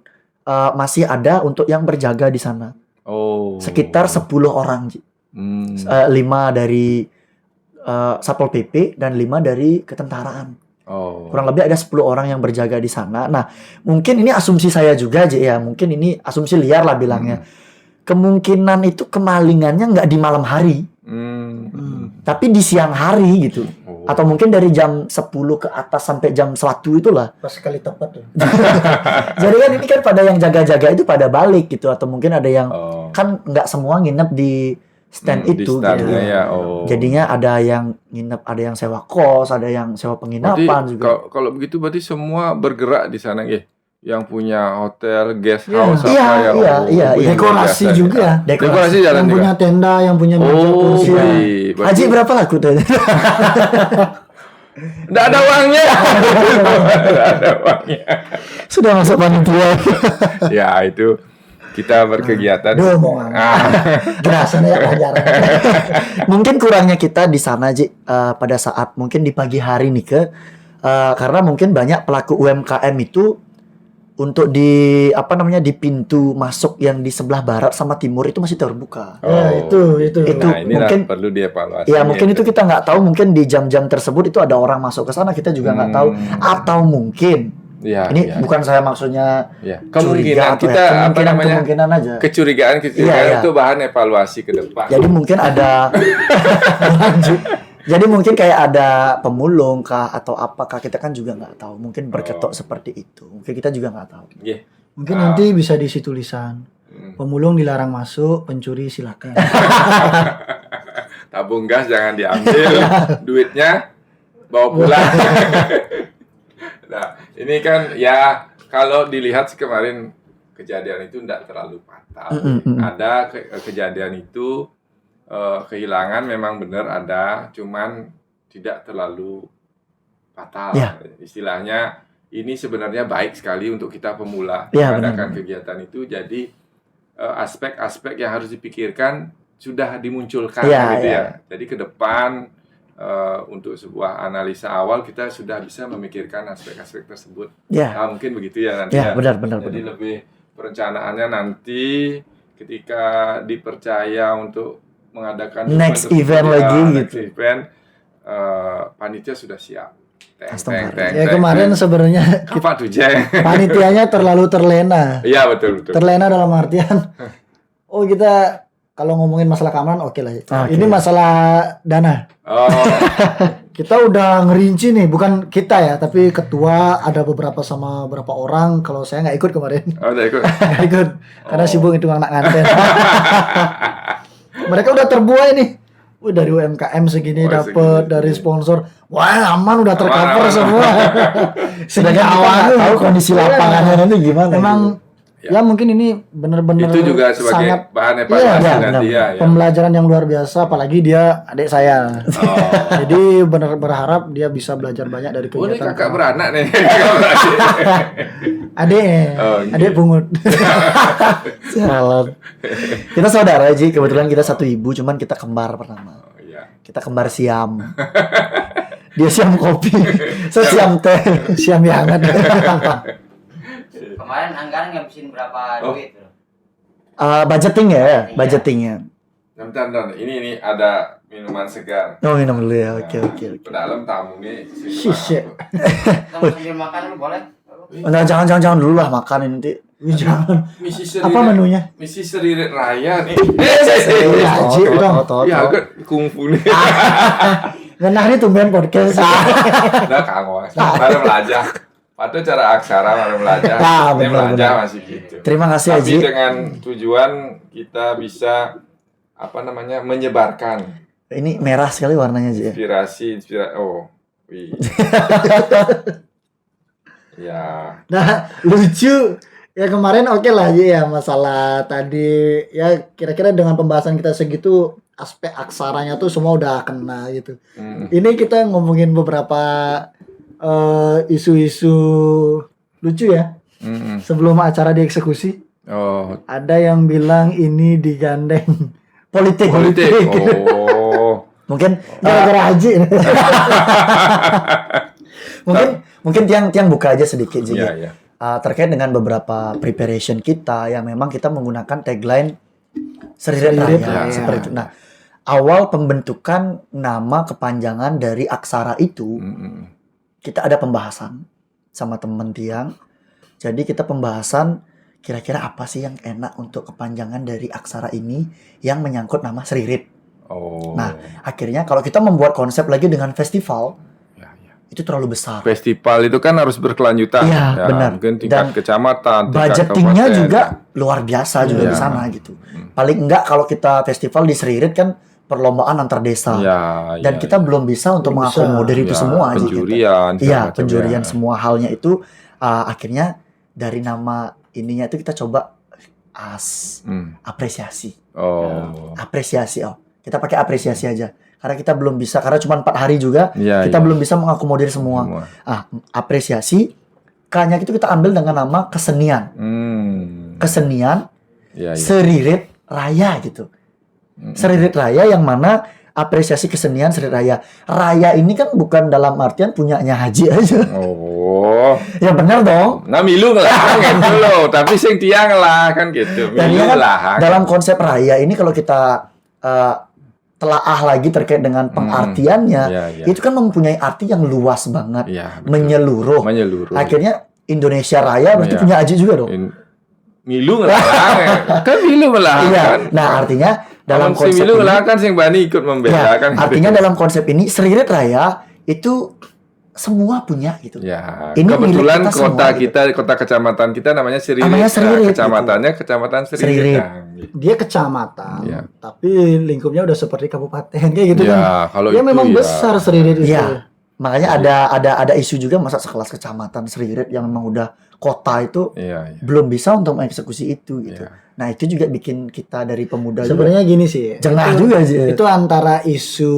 Speaker 2: masih ada untuk yang berjaga di sana.
Speaker 1: oh.
Speaker 2: Sekitar 10 orang, Ji.
Speaker 1: Hmm.
Speaker 2: 5 dari Satpol PP dan 5 dari ketentaraan.
Speaker 1: Oh.
Speaker 2: Kurang lebih ada 10 orang yang berjaga di sana. Nah, mungkin ini asumsi saya juga aja ya. Mungkin ini asumsi liar lah bilangnya. Kemungkinan itu kemalingannya nggak di malam hari, tapi di siang hari gitu.
Speaker 1: Oh.
Speaker 2: Atau mungkin dari jam 10 ke atas sampai jam 1 itulah.
Speaker 3: Pas sekali tepat tuh.
Speaker 2: Jadi kan ini kan pada yang jaga-jaga itu pada balik gitu. Atau mungkin ada yang
Speaker 1: Oh.
Speaker 2: kan nggak semua nginep di stand
Speaker 1: Di
Speaker 2: itu
Speaker 1: standnya
Speaker 2: gitu.
Speaker 1: ya. Oh.
Speaker 2: Jadinya ada yang nginep, ada yang sewa kos, ada yang sewa
Speaker 1: Berarti
Speaker 2: penginapan juga.
Speaker 1: kalau begitu berarti semua bergerak di sana, yang punya hotel, guest
Speaker 3: Iya.
Speaker 1: house
Speaker 2: Iya,
Speaker 1: apa ya.
Speaker 2: iya, iya, iya.
Speaker 3: Dekorasi
Speaker 1: biasa.
Speaker 3: juga.
Speaker 1: Dekorasi jalan
Speaker 3: Yang
Speaker 1: juga.
Speaker 3: punya tenda, yang punya meja
Speaker 1: Oh,
Speaker 3: kursi.
Speaker 1: baik. Berarti
Speaker 2: Haji berapa laku tuh?
Speaker 1: nggak ada uangnya. Nggak ada uangnya.
Speaker 2: Sudah masuk panitia.
Speaker 1: Ya, itu kita berkegiatan.
Speaker 3: Duh, mau amat. Jelasan ya pelajaran.
Speaker 2: Mungkin kurangnya kita di sana Ji, pada saat mungkin di pagi hari nih karena mungkin banyak pelaku UMKM itu untuk di di pintu masuk yang di sebelah barat sama timur itu masih terbuka.
Speaker 3: Ya, itu.
Speaker 2: Itu
Speaker 1: Nah, inilah
Speaker 2: mungkin-
Speaker 1: perlu dievaluasi.
Speaker 2: Ya mungkin itu kita nggak tahu, mungkin di jam-jam tersebut itu ada orang masuk ke sana, kita juga nggak tahu. Atau mungkin
Speaker 1: Ya,
Speaker 2: ini
Speaker 1: ya,
Speaker 2: bukan saya maksudnya
Speaker 1: ya.
Speaker 2: curiga
Speaker 1: Kemungkinan
Speaker 2: atau
Speaker 1: kita
Speaker 2: kemungkinan aja.
Speaker 1: kecurigaan
Speaker 2: Iya.
Speaker 1: itu bahan evaluasi ke depan.
Speaker 2: Jadi mungkin ada lanjut. Jadi mungkin kayak ada pemulung kah atau apakah, kita kan juga nggak tahu. Mungkin berketok seperti itu. Mungkin kita juga nggak tahu.
Speaker 1: Iya.
Speaker 3: Mungkin nanti bisa diisi tulisan. Pemulung dilarang masuk, pencuri silakan.
Speaker 1: Tabung gas jangan diambil, duitnya bawa pulang. Nah, ini kan ya kalau dilihat sih kemarin kejadian itu tidak terlalu fatal. Ada kejadian itu kehilangan memang benar ada, cuman tidak terlalu fatal.
Speaker 2: Ya.
Speaker 1: Istilahnya ini sebenarnya baik sekali untuk kita pemula
Speaker 2: Ya,
Speaker 1: mengadakan
Speaker 2: benar.
Speaker 1: kegiatan itu. Jadi aspek-aspek yang harus dipikirkan sudah dimunculkan
Speaker 2: Ya,
Speaker 1: gitu
Speaker 2: ya.
Speaker 1: ya. Jadi ke depan untuk sebuah analisa awal kita sudah bisa memikirkan aspek-aspek tersebut.
Speaker 2: Ya,
Speaker 1: Nah, mungkin begitu ya nanti.
Speaker 2: ya
Speaker 1: ya.
Speaker 2: benar.
Speaker 1: Jadi lebih perencanaannya nanti ketika dipercaya untuk mengadakan
Speaker 2: Next
Speaker 1: tersebut,
Speaker 2: event
Speaker 1: ya,
Speaker 2: lagi
Speaker 1: next
Speaker 2: gitu.
Speaker 1: event, panitia sudah siap.
Speaker 2: Astagfirullah.
Speaker 3: Ya kemarin sebenarnya
Speaker 1: apa tuh Jeng?
Speaker 3: panitianya terlalu terlena.
Speaker 1: Iya betul.
Speaker 3: Terlena dalam artian oh kita kalau ngomongin masalah keamanan oke lah.
Speaker 2: Oke.
Speaker 3: Ini masalah dana.
Speaker 1: Oh,
Speaker 3: Kita udah ngerinci nih, bukan kita ya, tapi ketua ada beberapa sama beberapa orang. Kalau saya nggak ikut kemarin,
Speaker 1: udah ikut.
Speaker 3: nggak ikut karena
Speaker 1: Oh.
Speaker 3: sibuk hitung anak nganten. Mereka udah terbuai nih. Dari UMKM segini
Speaker 1: Oh,
Speaker 3: dapat,
Speaker 1: segini.
Speaker 3: dari sponsor. Wah, aman udah tercover
Speaker 1: Aman.
Speaker 3: semua.
Speaker 2: Sedangkan kita nggak tahu kondisi
Speaker 3: Iya.
Speaker 2: lapangannya nanti gimana.
Speaker 3: Memang
Speaker 2: gitu.
Speaker 3: ya mungkin ini benar-benar
Speaker 1: Itu juga sebagai
Speaker 3: sangat
Speaker 1: bahan evaluasi
Speaker 2: Iya,
Speaker 1: nanti
Speaker 2: benar.
Speaker 1: ya.
Speaker 3: pembelajaran yang luar biasa, apalagi dia adik saya.
Speaker 1: Oh.
Speaker 3: Jadi benar berharap dia bisa belajar banyak dari
Speaker 1: Oh, ini
Speaker 3: kegiatan.
Speaker 1: kakak beranak nih. Kakak beradik.
Speaker 3: Adik,
Speaker 1: Oh, gitu.
Speaker 3: adik pungut.
Speaker 2: Jalan. Kita saudara Ji, kebetulan kita satu ibu, cuman kita kembar pertama.
Speaker 1: Oh, iya.
Speaker 2: Kita kembar siam. Dia siam kopi, saya siam teh.
Speaker 3: Siam ya hangat.
Speaker 4: Kemarin anggaran ngabisin berapa
Speaker 1: Oh.
Speaker 4: duit? Bro?
Speaker 2: Budgeting ya, budgetingnya.
Speaker 1: Bentar. Ini ada minuman segar.
Speaker 2: Oh minum dulu ya, oke.
Speaker 1: Ke dalam tamu nih.
Speaker 3: Shit.
Speaker 4: Sama sambil makan lu boleh?
Speaker 2: Enggak, jangan dulu lah makan ini nanti.
Speaker 3: Jangan.
Speaker 1: Misi
Speaker 3: Apa menunya?
Speaker 1: Misi Seririt Raya nih.
Speaker 3: Haji dong.
Speaker 1: Ya kan kungfu nih.
Speaker 3: Ngenah ini tumben podcast.
Speaker 1: Udah kangos. Baru belajar. Pada cara aksara baru belajar.
Speaker 2: Nah,
Speaker 1: Ini
Speaker 2: benar,
Speaker 1: belajar
Speaker 2: benar.
Speaker 1: masih gitu.
Speaker 2: Terima kasih
Speaker 1: Tapi
Speaker 2: Haji.
Speaker 1: dengan tujuan kita bisa menyebarkan
Speaker 2: Ini merah sekali warnanya Haji.
Speaker 1: inspirasi. Oh, wih. Ya.
Speaker 3: Nah, lucu. Ya kemarin oke lah Haji ya masalah tadi ya kira-kira dengan pembahasan kita segitu aspek aksaranya tuh semua udah kena gitu. Ini kita ngomongin beberapa isu-isu lucu ya. Sebelum acara dieksekusi,
Speaker 1: Oh,
Speaker 3: ada yang bilang ini digandeng politik.
Speaker 1: Oh.
Speaker 2: Mungkin
Speaker 3: Gara-gara Haji.
Speaker 2: mungkin tiang buka aja sedikit Ji.
Speaker 1: Iya, iya.
Speaker 2: Terkait dengan beberapa preparation kita yang memang kita menggunakan tagline Seririt
Speaker 3: Seririt
Speaker 2: Raya
Speaker 3: Raya.
Speaker 2: seperti itu. Nah, awal pembentukan nama kepanjangan dari aksara itu kita ada pembahasan sama teman tiang. Jadi kita pembahasan kira-kira apa sih yang enak untuk kepanjangan dari aksara ini yang menyangkut nama Seririt.
Speaker 1: Oh.
Speaker 2: Nah, akhirnya kalau kita membuat konsep lagi dengan festival,
Speaker 1: Ya, ya.
Speaker 2: itu terlalu besar.
Speaker 1: Festival itu kan harus berkelanjutan.
Speaker 2: Iya,
Speaker 1: Ya,
Speaker 2: benar.
Speaker 1: Mungkin tingkat
Speaker 2: Dan
Speaker 1: kecamatan, tingkat
Speaker 2: Budgetingnya
Speaker 1: kabupaten.
Speaker 2: juga luar biasa juga
Speaker 1: Iya.
Speaker 2: di sana gitu. Paling enggak kalau kita festival di Seririt kan perlombaan antar desa.
Speaker 1: Ya,
Speaker 2: Dan
Speaker 1: ya,
Speaker 2: kita
Speaker 1: ya.
Speaker 2: belum bisa untuk
Speaker 3: Belum bisa.
Speaker 2: mengakomodir itu
Speaker 1: Ya,
Speaker 2: semua aja gitu.
Speaker 1: penjurian, segala
Speaker 2: Iya,
Speaker 1: macam,
Speaker 2: penjurian
Speaker 1: ya.
Speaker 2: semua halnya itu akhirnya dari nama ininya itu kita coba apresiasi.
Speaker 1: Oh.
Speaker 2: Apresiasi. Kita pakai apresiasi aja. Karena kita belum bisa karena cuma 4 hari juga
Speaker 1: Iya,
Speaker 2: kita
Speaker 1: iya.
Speaker 2: belum bisa mengakomodir semua. Apresiasi K-nya itu kita ambil dengan nama kesenian. Kesenian
Speaker 1: Iya, iya.
Speaker 2: Seririt Raya gitu. Seririt Raya yang mana apresiasi kesenian Seririt Raya. Raya ini kan bukan dalam artian punyanya Haji aja.
Speaker 1: Oh.
Speaker 2: Ya benar dong.
Speaker 1: Nah, milu ngelah gitu loh. Tapi sing tiang lah kan gitu.
Speaker 2: Dan
Speaker 1: Milu
Speaker 2: ya kan,
Speaker 1: lah.
Speaker 2: dalam konsep raya ini kalau kita telaah lagi terkait dengan pengartiannya,
Speaker 1: Iya, iya.
Speaker 2: itu kan mempunyai arti yang luas banget,
Speaker 1: Iya, betul.
Speaker 2: menyeluruh.
Speaker 1: Menyeluruh.
Speaker 2: Akhirnya Indonesia Raya berarti
Speaker 1: Iya.
Speaker 2: punya Haji juga dong.
Speaker 1: Milu ngelah. Kan milu ngelah
Speaker 2: Iya.
Speaker 1: kan.
Speaker 2: Nah, artinya dalam
Speaker 1: si
Speaker 2: konsep
Speaker 1: milu
Speaker 2: ini,
Speaker 1: ngelah kan sing bani ikut membela
Speaker 2: ya,
Speaker 1: kan.
Speaker 2: artinya dalam konsep ini Seririt Raya itu semua punya gitu.
Speaker 1: Ya,
Speaker 2: Ini
Speaker 1: kebetulan
Speaker 2: milik kita
Speaker 1: kota
Speaker 2: semua,
Speaker 1: kita, kota kecamatan kita namanya Seririt.
Speaker 2: Namanya Seririt,
Speaker 1: Nah, kecamatannya Kecamatan Seririt.
Speaker 2: Seririt.
Speaker 1: Nah, gitu.
Speaker 3: Dia kecamatan,
Speaker 1: Iya.
Speaker 3: tapi lingkupnya udah seperti kabupaten kayak gitu kan.
Speaker 1: Ya, kalau
Speaker 3: Dia
Speaker 1: itu
Speaker 3: memang
Speaker 1: ya.
Speaker 3: besar Seririt itu.
Speaker 2: Iya. Makanya ada isu juga masa sekelas kecamatan Seririt yang memang udah kota itu
Speaker 1: Iya, iya.
Speaker 2: belum bisa untuk mengeksekusi itu gitu.
Speaker 1: Iya.
Speaker 2: Nah, itu juga bikin kita dari pemuda juga
Speaker 3: Sebenarnya gini sih.
Speaker 2: jengah
Speaker 3: itu-
Speaker 2: juga sih.
Speaker 3: Itu antara isu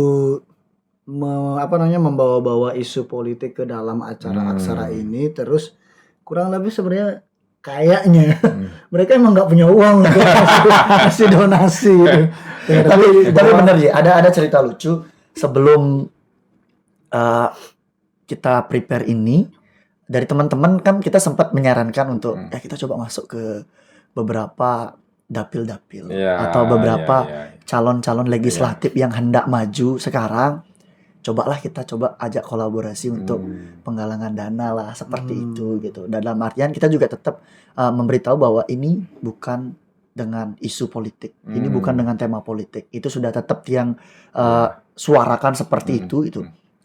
Speaker 3: membawa-bawa isu politik ke dalam acara aksara ini, terus kurang lebih sebenarnya kayaknya mereka emang nggak punya uang untuk kasih donasi. Gitu. Ya,
Speaker 2: tapi
Speaker 3: bahwa-
Speaker 2: benar sih, ada cerita lucu sebelum kita prepare ini dari teman-teman kan kita sempat menyarankan untuk ya kita coba masuk ke beberapa dapil-dapil
Speaker 1: Iya,
Speaker 2: atau beberapa
Speaker 1: iya, iya.
Speaker 2: calon-calon legislatif yang hendak maju sekarang. Cobalah kita coba ajak kolaborasi untuk penggalangan dana lah seperti itu gitu. Dan dalam artian kita juga tetap memberitahu bahwa ini bukan dengan isu politik, ini bukan dengan tema politik. Itu sudah tetap yang suarakan seperti itu.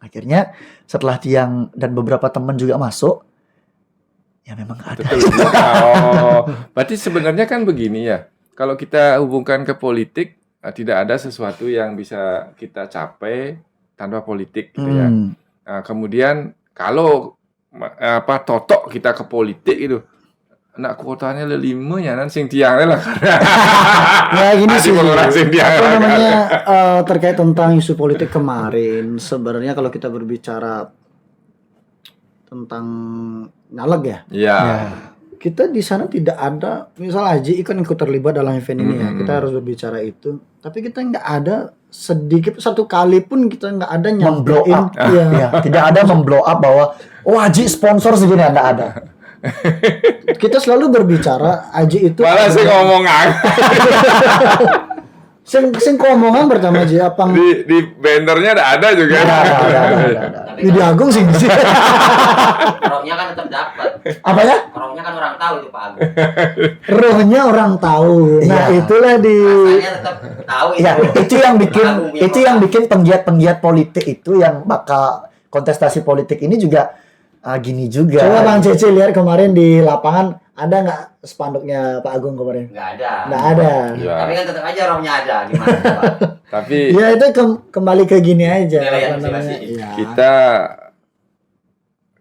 Speaker 2: Akhirnya setelah Tiang dan beberapa teman juga masuk, ya memang ada.
Speaker 1: Betul. Oh, berarti sebenarnya kan begini ya. Kalau kita hubungkan ke politik, tidak ada sesuatu yang bisa kita capai tanpa politik gitu ya. Nah, kemudian kalau totok kita ke politik itu, nak kuotanya le 5 ya nan sing tiang lah karena
Speaker 3: Ya gini sih.
Speaker 1: orang sing tiang.
Speaker 3: Apa namanya terkait tentang isu politik kemarin, sebenarnya kalau kita berbicara tentang nyaleg ya,
Speaker 1: Iya.
Speaker 3: kita di sana tidak ada, misal Haji kan ikut terlibat dalam event ini ya, kita harus berbicara itu, tapi kita nggak ada sedikit satu kali pun kita nggak ada
Speaker 2: Memblow
Speaker 3: nyampein,
Speaker 2: up.
Speaker 3: iya.
Speaker 2: Ya, tidak ada memblow up bahwa Haji sponsor segini enggak ada.
Speaker 3: Kita selalu berbicara Haji itu
Speaker 1: Malah sih ngomong
Speaker 3: Sing komongan pertama aja apa
Speaker 1: Di bannernya ada juga.
Speaker 2: Ada.
Speaker 3: Widi Agung sih.
Speaker 4: Rohnya kan tetap dapat.
Speaker 2: Apa ya?
Speaker 4: Rohnya kan orang tahu itu Pak Agung.
Speaker 3: Rohnya orang tahu. Nah,
Speaker 2: Iya.
Speaker 3: itulah di
Speaker 4: Rasanya tetap tahu itu.
Speaker 2: Ya, itu yang bikin penggiat-penggiat politik itu yang bakal kontestasi politik ini juga gini juga.
Speaker 3: Coba Bang Cece lihat kemarin di lapangan ada nggak spanduknya Pak Agung kemarin?
Speaker 4: Nggak ada.
Speaker 3: Nggak ada.
Speaker 1: Ya.
Speaker 4: Tapi kan tetap aja rohnya ada. Gimana Pak?
Speaker 1: Tapi
Speaker 3: Ya itu kembali ke gini aja.
Speaker 4: Penilaian
Speaker 3: apa namanya?
Speaker 4: masing-masing.
Speaker 3: Iya.
Speaker 1: kita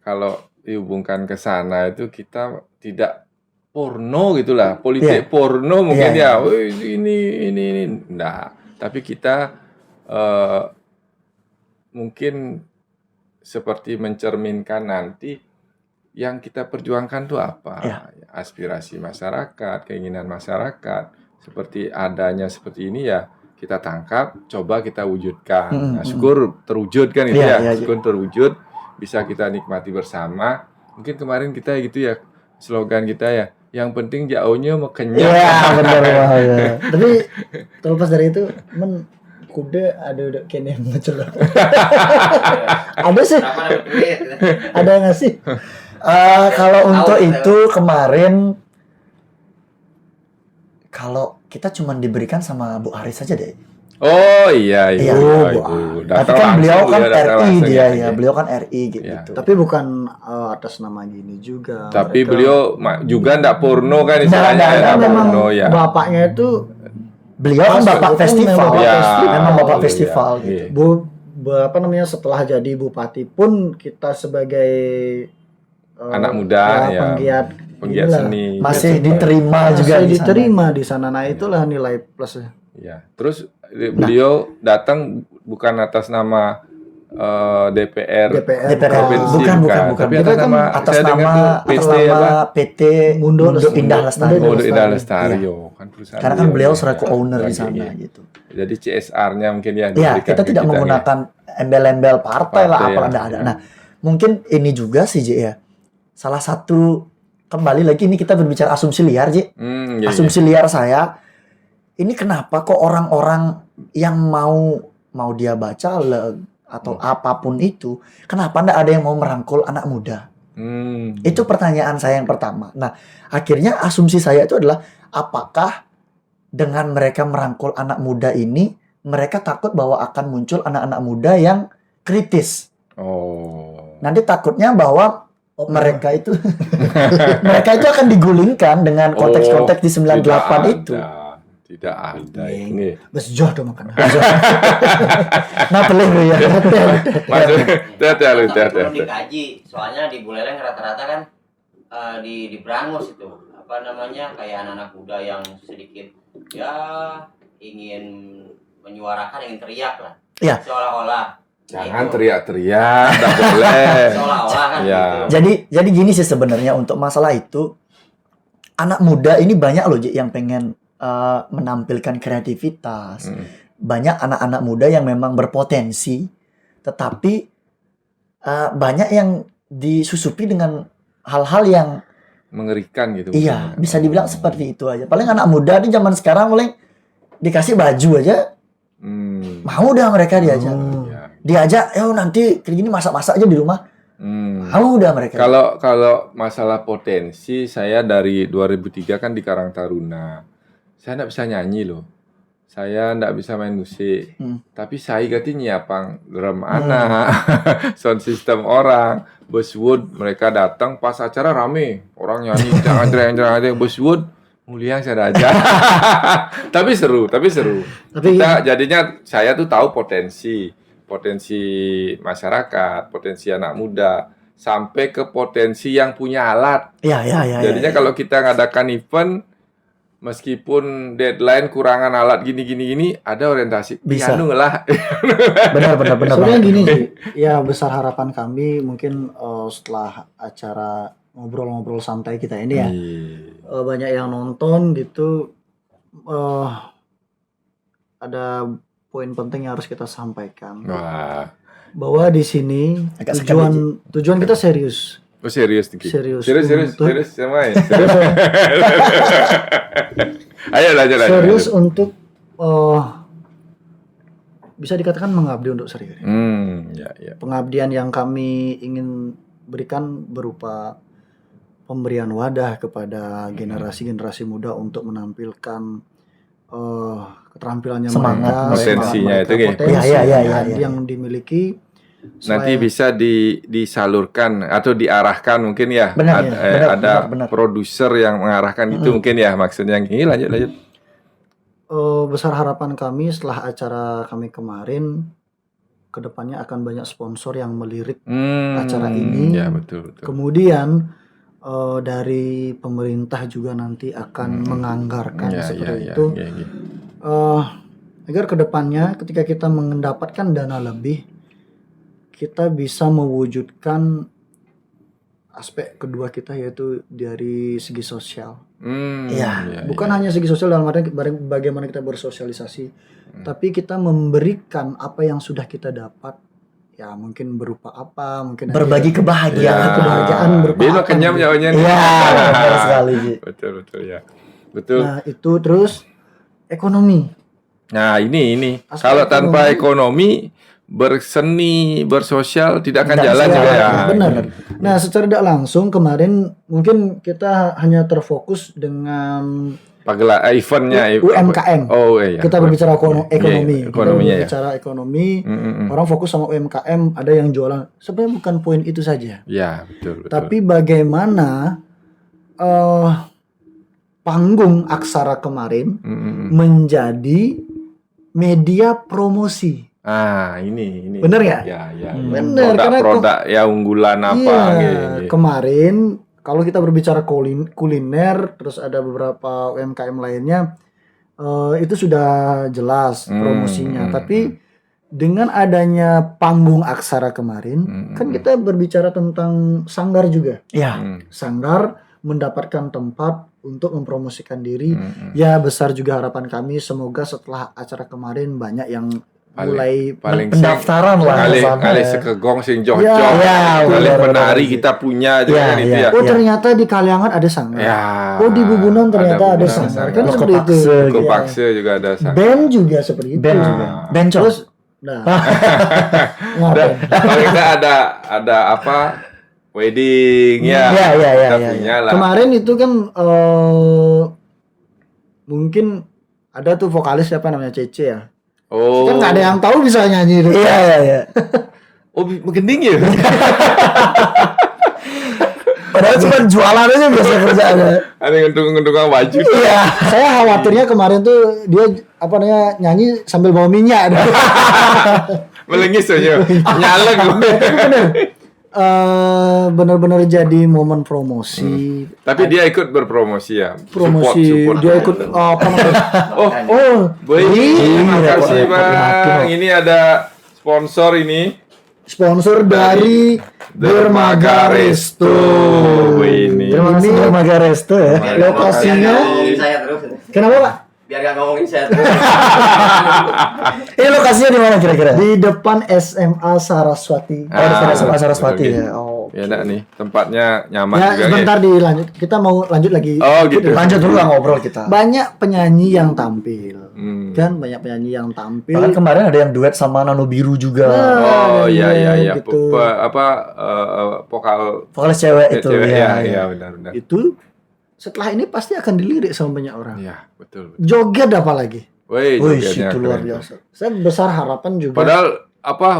Speaker 1: kalau dihubungkan ke sana itu kita tidak porno gitulah, politik porno mungkin
Speaker 2: Iya,
Speaker 1: ya. "Wih, ini enggak. Tapi kita mungkin seperti mencerminkan nanti yang kita perjuangkan itu apa?
Speaker 2: Iya.
Speaker 1: Aspirasi masyarakat, keinginan masyarakat. Seperti adanya seperti ini ya kita tangkap, coba kita wujudkan. Nah, syukur terwujud kan itu
Speaker 2: Iya,
Speaker 1: ya.
Speaker 2: iya.
Speaker 1: Syukur terwujud, bisa kita nikmati bersama. Mungkin kemarin kita gitu ya, slogan kita ya, yang penting jauhnya mau kenyang.
Speaker 2: Iya, benar banget.
Speaker 3: Tapi terlepas dari itu, kuda ada udah kayaknya yang ngecelok. Ada sih,
Speaker 4: Kenapa dapat duit?
Speaker 3: ada nggak sih?
Speaker 2: Kalau
Speaker 4: Tahu,
Speaker 2: untuk
Speaker 4: tahu.
Speaker 2: itu kemarin kalau kita cuma diberikan sama Bu Aris saja deh.
Speaker 1: Oh iya,
Speaker 2: Iya.
Speaker 1: Ibu.
Speaker 2: Tapi kan beliau kan
Speaker 1: datang
Speaker 2: RI
Speaker 1: langsung
Speaker 2: dia
Speaker 1: ya.
Speaker 2: ya, beliau kan RI gitu.
Speaker 1: Iya.
Speaker 3: Tapi bukan atas nama gini juga.
Speaker 1: Tapi
Speaker 3: Mereka-
Speaker 1: beliau juga enggak porno kan
Speaker 2: Nggak,
Speaker 1: istilahnya,
Speaker 2: nggak,
Speaker 1: enggak
Speaker 3: memang
Speaker 1: porno ya.
Speaker 3: bapaknya itu
Speaker 2: Beliau kan
Speaker 3: Mas,
Speaker 2: bapak
Speaker 3: itu kan
Speaker 2: festival.
Speaker 3: memang
Speaker 1: bapak
Speaker 2: Ya,
Speaker 1: festival.
Speaker 2: memang bapak
Speaker 1: Iya,
Speaker 2: festival
Speaker 1: iya.
Speaker 2: gitu.
Speaker 3: apa namanya setelah jadi bupati pun kita sebagai
Speaker 1: Anak muda, ya.
Speaker 3: penggiat
Speaker 1: Penggiat
Speaker 3: inilah,
Speaker 1: seni.
Speaker 2: Masih
Speaker 1: Gitu.
Speaker 2: diterima
Speaker 3: masih
Speaker 2: juga di sana.
Speaker 3: diterima di sana. Nah itulah nilai plusnya.
Speaker 1: Ya. Terus beliau datang bukan atas nama DPR
Speaker 3: DPR
Speaker 1: provinsi,
Speaker 2: bukan.
Speaker 1: tapi
Speaker 3: Kita
Speaker 1: atas
Speaker 3: kan
Speaker 1: nama
Speaker 2: Atas
Speaker 1: saya dengar
Speaker 2: nama
Speaker 1: tuh PT apa?
Speaker 2: PT
Speaker 3: Mundo
Speaker 2: Indah Lestari.
Speaker 3: Mundo
Speaker 1: Oh,
Speaker 3: Lestari.
Speaker 1: Indah Lestari,
Speaker 2: Iya.
Speaker 1: kan perusahaan.
Speaker 2: Karena kan beliau
Speaker 1: ya.
Speaker 2: selaku owner di
Speaker 1: Lagi,
Speaker 2: sana
Speaker 1: iya.
Speaker 2: gitu.
Speaker 1: Jadi CSR-nya mungkin ya.
Speaker 2: Ya,
Speaker 1: diberikan
Speaker 2: kita
Speaker 1: ke
Speaker 2: tidak
Speaker 1: kita,
Speaker 2: menggunakan embel-embel partai lah,
Speaker 1: Partai,
Speaker 2: apa
Speaker 1: ya.
Speaker 2: ada. Nah, mungkin ini juga sih, J, ya. Salah satu kembali lagi ini kita berbicara asumsi liar, J.
Speaker 1: Iya,
Speaker 2: Asumsi liar saya, ini kenapa kok orang-orang yang mau dia baca atau apapun itu, kenapa ndak ada yang mau merangkul anak muda? Itu pertanyaan saya yang pertama. Nah, akhirnya asumsi saya itu adalah apakah dengan mereka merangkul anak muda ini, mereka takut bahwa akan muncul anak-anak muda yang kritis.
Speaker 1: Oh.
Speaker 2: Nanti takutnya bahwa mereka itu mereka itu akan digulingkan dengan konteks-konteks di 98 itu.
Speaker 1: Tidak ada.
Speaker 3: Iya.
Speaker 1: Ini.
Speaker 3: Besjoh dong makan.
Speaker 2: Nah, pelih lu ya.
Speaker 1: Maksud,
Speaker 4: Tapi
Speaker 1: hati-hati.
Speaker 4: perlu dikaji. Soalnya di Buleleng rata-rata kan di Brangus itu apa namanya kayak anak-anak muda yang sedikit ya ingin menyuarakan, ingin teriak lah.
Speaker 2: Iya.
Speaker 4: Seolah-olah.
Speaker 1: Jangan
Speaker 4: Itu.
Speaker 1: teriak-teriak, tidak boleh.
Speaker 4: Seolah-olah kan
Speaker 1: Ya.
Speaker 4: gitu.
Speaker 2: Jadi gini sih sebenarnya untuk masalah itu anak muda ini banyak loh Ji, yang pengen menampilkan kreativitas. Banyak anak-anak muda yang memang berpotensi, tetapi banyak yang disusupi dengan hal-hal yang
Speaker 1: Mengerikan gitu.
Speaker 2: iya
Speaker 1: maksudnya.
Speaker 2: bisa dibilang seperti itu aja. Paling anak muda di zaman sekarang paling dikasih baju aja mau dah mereka diajak.
Speaker 1: Ya.
Speaker 2: Diajak, nanti kayak gini masak-masak aja di rumah. Mau dah mereka.
Speaker 1: Kalau masalah potensi, saya dari 2003 kan di Karang Taruna. Saya nggak bisa nyanyi loh. Saya nggak bisa main musik. Tapi saya ganti nyiapang drum anak, sound system orang, Bushwood mereka datang pas acara rame, orang nyanyi jangan Bushwood mulia saya aja. Tapi seru.
Speaker 3: Tapi
Speaker 1: Kita jadinya saya tuh tahu potensi masyarakat, potensi anak muda, sampai ke potensi yang punya alat.
Speaker 2: Iya.
Speaker 1: Jadinya kalau kita ngadakan event, meskipun deadline kurangan alat gini, ada orientasi.
Speaker 2: Bisa.
Speaker 1: Piano lah.
Speaker 2: benar.
Speaker 3: Sebenarnya gini sih, ya besar harapan kami mungkin setelah acara ngobrol-ngobrol santai kita ini ya, banyak yang nonton gitu, ada poin penting yang harus kita sampaikan
Speaker 1: Wah,
Speaker 3: bahwa di sini
Speaker 2: Agak
Speaker 3: tujuan kita serius.
Speaker 1: oh serius nih.
Speaker 3: Serius.
Speaker 1: Serius
Speaker 3: Untuk-
Speaker 1: sama ya. Ayo lanjut.
Speaker 3: Serius untuk bisa dikatakan mengabdi untuk Seririt.
Speaker 1: Ya.
Speaker 3: Pengabdian yang kami ingin berikan berupa pemberian wadah kepada generasi-generasi muda untuk menampilkan keterampilannya
Speaker 2: Semangat,
Speaker 3: mereka,
Speaker 1: potensinya
Speaker 3: mereka,
Speaker 1: itu, Ge.
Speaker 3: potensi
Speaker 2: Ya.
Speaker 3: yang dimiliki.
Speaker 1: Nanti
Speaker 3: Selain-
Speaker 1: bisa disalurkan atau diarahkan mungkin ya.
Speaker 2: Benar,
Speaker 1: Ada
Speaker 2: benar.
Speaker 1: produser yang mengarahkan gitu mungkin ya maksudnya. Ini lanjut.
Speaker 3: besar harapan kami setelah acara kami kemarin, kedepannya akan banyak sponsor yang melirik acara ini.
Speaker 1: Ya betul.
Speaker 3: Kemudian dari pemerintah juga nanti akan menganggarkan seperti itu.
Speaker 1: Ya.
Speaker 3: Agar kedepannya ketika kita mendapatkan dana lebih, kita bisa mewujudkan aspek kedua kita, yaitu dari segi sosial.
Speaker 2: Iya.
Speaker 3: Bukan hanya segi sosial dalam arti bagaimana kita bersosialisasi, tapi kita memberikan apa yang sudah kita dapat. Ya mungkin berupa apa, mungkin
Speaker 2: Berbagi kebahagiaan.
Speaker 3: kebahagiaan berupa
Speaker 1: Bino
Speaker 3: apa
Speaker 1: kenyam
Speaker 3: gitu.
Speaker 1: jawabnya nih.
Speaker 2: Iya, benar sekali, Ji.
Speaker 1: Betul ya. Betul.
Speaker 3: Nah itu terus ekonomi.
Speaker 1: Nah, ini.
Speaker 3: Aspek
Speaker 1: Kalau tanpa ekonomi, berseni, bersosial tidak akan
Speaker 2: Tidak
Speaker 1: jalan
Speaker 2: bisa,
Speaker 1: juga ya.
Speaker 3: Benar. Nah, secara tidak langsung kemarin mungkin kita hanya terfokus dengan
Speaker 1: Eventnya
Speaker 3: UMKM.
Speaker 1: Oh iya.
Speaker 3: Kita berbicara ekonomi.
Speaker 1: Iya,
Speaker 3: Kita
Speaker 1: ekonominya ya.
Speaker 3: berbicara ekonomi.
Speaker 1: Mm.
Speaker 3: Orang fokus sama UMKM, ada yang jualan. Sebenarnya bukan poin itu saja.
Speaker 1: Ya, betul.
Speaker 3: Tapi bagaimana panggung Aksara kemarin menjadi media promosi.
Speaker 1: Ini.
Speaker 3: Bener nggak?
Speaker 1: Ya.
Speaker 3: Bener, karena
Speaker 1: Produk ya unggulan apa
Speaker 3: Iya,
Speaker 1: gitu.
Speaker 3: kemarin kalau kita berbicara kuliner, terus ada beberapa UMKM lainnya, itu sudah jelas promosinya. Tapi dengan adanya panggung Aksara kemarin, kan kita berbicara tentang sanggar juga.
Speaker 2: Iya.
Speaker 3: Sanggar mendapatkan tempat untuk mempromosikan diri. Ya besar juga harapan kami, semoga setelah acara kemarin banyak yang mulai
Speaker 1: paling
Speaker 2: pendaftaran lah
Speaker 1: kali
Speaker 2: sama ya.
Speaker 1: sekegong sing jojo
Speaker 3: Ya,
Speaker 1: kali
Speaker 2: benar,
Speaker 1: penari
Speaker 2: benar.
Speaker 1: kita punya juga
Speaker 2: Ya,
Speaker 1: kan itu
Speaker 2: ya.
Speaker 1: ya.
Speaker 3: Oh ternyata di Kaliangan ada sanggar.
Speaker 1: Ya.
Speaker 3: Oh di Bubunan ternyata ada
Speaker 1: Bubunan
Speaker 3: sanggar.
Speaker 1: sanggar.
Speaker 3: Kan seperti itu.
Speaker 2: Lokopakse,
Speaker 1: Buku
Speaker 3: Iya.
Speaker 1: pakse juga ada sanggar.
Speaker 3: Band juga seperti itu.
Speaker 2: Band juga. Bencong.
Speaker 3: Terus, nah, ngapain?
Speaker 1: Kalau kita ada apa wedding ya.
Speaker 2: Iya,
Speaker 1: Kita
Speaker 2: iya.
Speaker 1: punya lah.
Speaker 3: Kemarin itu kan mungkin ada tuh vokalis siapa namanya Cece ya.
Speaker 1: Oh.
Speaker 3: Kan nggak ada yang tahu bisa nyanyi itu.
Speaker 2: Iya.
Speaker 1: Oh, mending ya.
Speaker 2: Padahal cuma jualan aja biasa kerjaannya.
Speaker 1: Ada ngendung-ngendungan baju.
Speaker 2: Iya.
Speaker 3: Saya khawatirnya kemarin tuh dia apa namanya nyanyi sambil bawa minyak.
Speaker 1: Melengis aja. Nyalek gue.
Speaker 3: Benar-benar jadi momen promosi.
Speaker 1: Tapi dia ikut berpromosi ya.
Speaker 3: Promosi
Speaker 1: Support.
Speaker 3: dia ikut apa namanya?
Speaker 1: Oh, boy. Terima
Speaker 2: Iya,
Speaker 1: kasih,
Speaker 2: repot,
Speaker 1: Bang. Ini ada sponsor ini.
Speaker 3: Sponsor dari Dermaga Resto.
Speaker 1: Ini.
Speaker 2: Terima kasih Dermaga Resto ya.
Speaker 3: Lokasinya
Speaker 4: Biar gak ngomongin saya terus.
Speaker 3: kenapa Pak?
Speaker 4: Biar gak ngomongin saya terus.
Speaker 2: Ini lokasinya di mana kira-kira?
Speaker 3: Di depan SMA Saraswati.
Speaker 2: Oh, di sana sama Saraswati
Speaker 1: betul,
Speaker 2: ya. Oh.
Speaker 1: Ya enggak nih, tempatnya nyaman
Speaker 3: Ya
Speaker 1: juga
Speaker 3: sebentar dilanjut. Kita mau lanjut lagi.
Speaker 1: Oh, gitu.
Speaker 2: Lanjut dulu lah ngobrol kita.
Speaker 3: Banyak penyanyi yang tampil.
Speaker 1: Hmm.
Speaker 3: Kan banyak penyanyi yang tampil.
Speaker 2: Bahkan kemarin ada yang duet sama Nano Biru juga.
Speaker 1: Oh
Speaker 3: Iya,
Speaker 1: iya
Speaker 3: gitu.
Speaker 1: Vokal
Speaker 2: Vokalis cewek itu
Speaker 1: cewek
Speaker 2: ya.
Speaker 1: ya benar.
Speaker 3: Itu setelah ini pasti akan dilirik sama banyak orang.
Speaker 1: Iya, betul.
Speaker 3: Joget apa lagi?
Speaker 1: Woi,
Speaker 2: Wih,
Speaker 1: jogetnya
Speaker 2: itu luar
Speaker 1: keren.
Speaker 2: biasa.
Speaker 3: Saya besar harapan juga.
Speaker 1: Padahal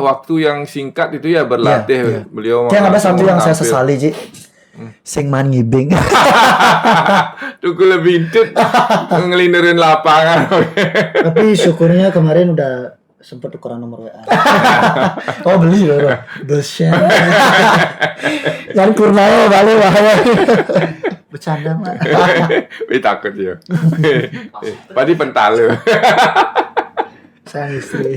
Speaker 1: waktu yang singkat itu ya berlatih
Speaker 2: Iya.
Speaker 1: beliau.
Speaker 2: Yang ada
Speaker 1: langsung
Speaker 2: satu yang saya
Speaker 1: tampil.
Speaker 2: sesali, Ji. Sing man ngibing.
Speaker 1: Tuku lebih intut ngelinderin lapangan.
Speaker 3: Tapi syukurnya kemarin udah sempat tukeran nomor WA.
Speaker 2: Oh, beli loh.
Speaker 3: Besya.
Speaker 2: Yang Kurnawa balik bahaya.
Speaker 3: Bercanda Mak.
Speaker 1: Wih takut ya. Padi pental.
Speaker 3: Sayang istri.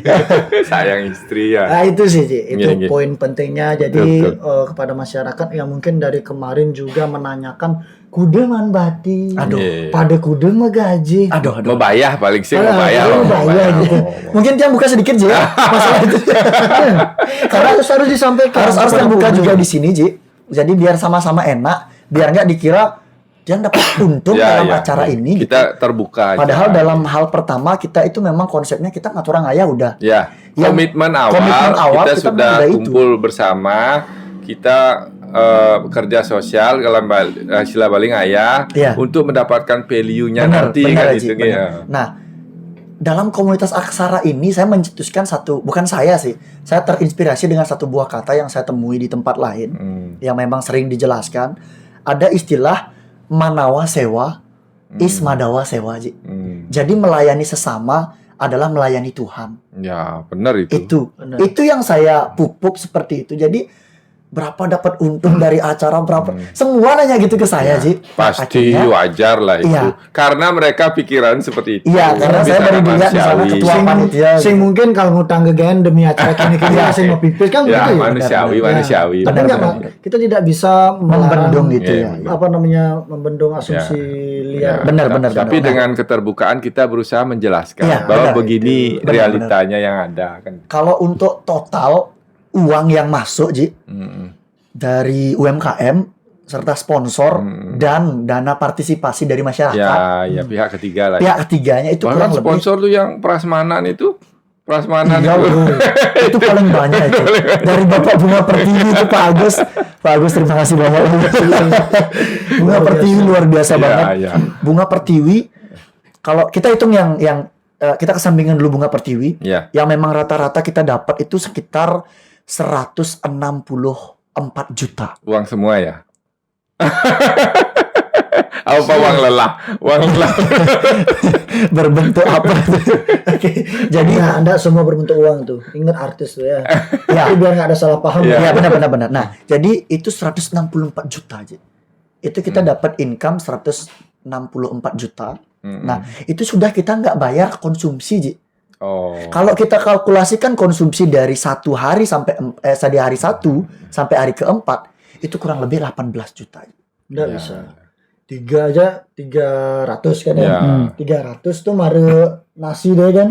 Speaker 1: Sayang istri ya.
Speaker 3: Nah itu sih Ci. Itu
Speaker 1: Gini.
Speaker 3: poin pentingnya. Jadi
Speaker 1: Betul.
Speaker 3: kepada masyarakat yang mungkin dari kemarin juga menanyakan kude man bati.
Speaker 2: Aduh.
Speaker 1: Iya.
Speaker 3: Pada kude mah gaji.
Speaker 2: Aduh.
Speaker 1: Membayar paling sih
Speaker 3: Alah,
Speaker 1: membayar.
Speaker 3: membayar gitu.
Speaker 2: Mungkin yang buka sedikit, Ji. Masalah itu.
Speaker 3: Karena harus disampaikan.
Speaker 2: harus yang
Speaker 3: kepada
Speaker 2: buka
Speaker 3: publik.
Speaker 2: juga di sini, Ji. Jadi biar sama-sama enak, biar nggak dikira yang dapat untung
Speaker 1: Ya,
Speaker 2: dalam
Speaker 1: ya.
Speaker 2: acara ini gitu.
Speaker 1: Kita terbuka aja.
Speaker 2: Padahal dalam hal pertama kita itu memang konsepnya kita ngatur orang ayah udah.
Speaker 1: Ya,
Speaker 2: Yang
Speaker 1: komitmen
Speaker 2: komitmen awal
Speaker 1: kita
Speaker 2: kita
Speaker 1: sudah
Speaker 2: udah itu.
Speaker 1: kumpul bersama, kita kerja sosial dalam istilah Baling Ayah
Speaker 2: Iya.
Speaker 1: untuk mendapatkan value-nya
Speaker 2: Benar,
Speaker 1: nanti
Speaker 2: benar,
Speaker 1: kan
Speaker 2: Haji,
Speaker 1: itu
Speaker 2: benar.
Speaker 1: ya.
Speaker 2: Nah, dalam komunitas aksara ini saya mencetuskan bukan saya sih, saya terinspirasi dengan satu buah kata yang saya temui di tempat lain yang memang sering dijelaskan. Ada istilah manawa sewa, ismadawa sewa, Ji. Jadi melayani sesama adalah melayani Tuhan.
Speaker 1: Ya, benar itu.
Speaker 3: Benar.
Speaker 2: Itu yang saya pupuk seperti itu. Jadi berapa dapat untung dari acara berapa, semua nanya gitu ke saya, Ji.
Speaker 1: Pasti
Speaker 2: Akhirnya,
Speaker 1: wajar lah itu.
Speaker 2: Iya.
Speaker 1: Karena mereka pikiran seperti itu.
Speaker 2: Iya, karena saya baru dilihat di sana ketua panitia.
Speaker 3: Sing mungkin kalau ngutang gegen demi acara kini-kini sing mau pipis kan
Speaker 1: Ya,
Speaker 3: begitu ya.
Speaker 1: manusiawi,
Speaker 3: Ya.
Speaker 1: manusiawi.
Speaker 3: Tapi
Speaker 2: Benar,
Speaker 3: enggak,
Speaker 2: benar.
Speaker 3: Pak. Kita tidak bisa
Speaker 2: Membendung
Speaker 3: melarang,
Speaker 2: gitu
Speaker 1: Iya,
Speaker 2: ya.
Speaker 1: benar.
Speaker 3: apa namanya, membendung asumsi liar.
Speaker 2: Benar, benar,
Speaker 1: Tapi
Speaker 2: benar.
Speaker 1: dengan keterbukaan kita berusaha menjelaskan
Speaker 2: Iya,
Speaker 1: bahwa
Speaker 2: benar.
Speaker 1: begini
Speaker 2: Benar,
Speaker 1: realitanya yang ada kan.
Speaker 2: Kalau untuk total uang yang masuk, Ji, dari UMKM serta sponsor dan dana partisipasi dari masyarakat,
Speaker 1: Ya, pihak ketiga lah.
Speaker 2: pihak ketiganya itu
Speaker 1: Bahkan
Speaker 2: kurang lebih
Speaker 1: sponsor tuh yang prasmanan itu,
Speaker 2: iya,
Speaker 1: itu.
Speaker 2: bro. Itu paling banyak itu. Dari Bapak Bunga Pertiwi itu Pak Agus. Pak Agus terima kasih banyak. Bunga Pertiwi luar biasa
Speaker 1: Iya,
Speaker 2: banget.
Speaker 1: iya.
Speaker 2: Bunga Pertiwi kalau kita hitung yang kita kesampingkan dulu Bunga Pertiwi,
Speaker 1: Iya.
Speaker 2: yang memang rata-rata kita dapat itu sekitar 164 juta.
Speaker 1: Uang semua ya. Apa uang lelah? Uang lelah.
Speaker 2: Berbentuk apa? Oke. Jadi
Speaker 3: Nah, Anda semua berbentuk uang tuh. Ingat artis tuh ya.
Speaker 2: ya,
Speaker 3: Tapi biar nggak ada salah paham.
Speaker 1: Iya.
Speaker 2: ya benar. Nah, jadi itu 164 juta aja. Itu kita dapat income 164 juta. Nah, itu sudah kita nggak bayar konsumsi, Ji.
Speaker 1: Oh.
Speaker 2: Kalau kita kalkulasikan konsumsi dari satu hari sampai dari hari 1 sampai hari keempat, itu kurang lebih 18 juta.
Speaker 3: Nggak
Speaker 1: Ya.
Speaker 3: bisa. 3 aja 300 kan ya.
Speaker 1: Ya.
Speaker 3: 300 tuh mare nasi deh kan.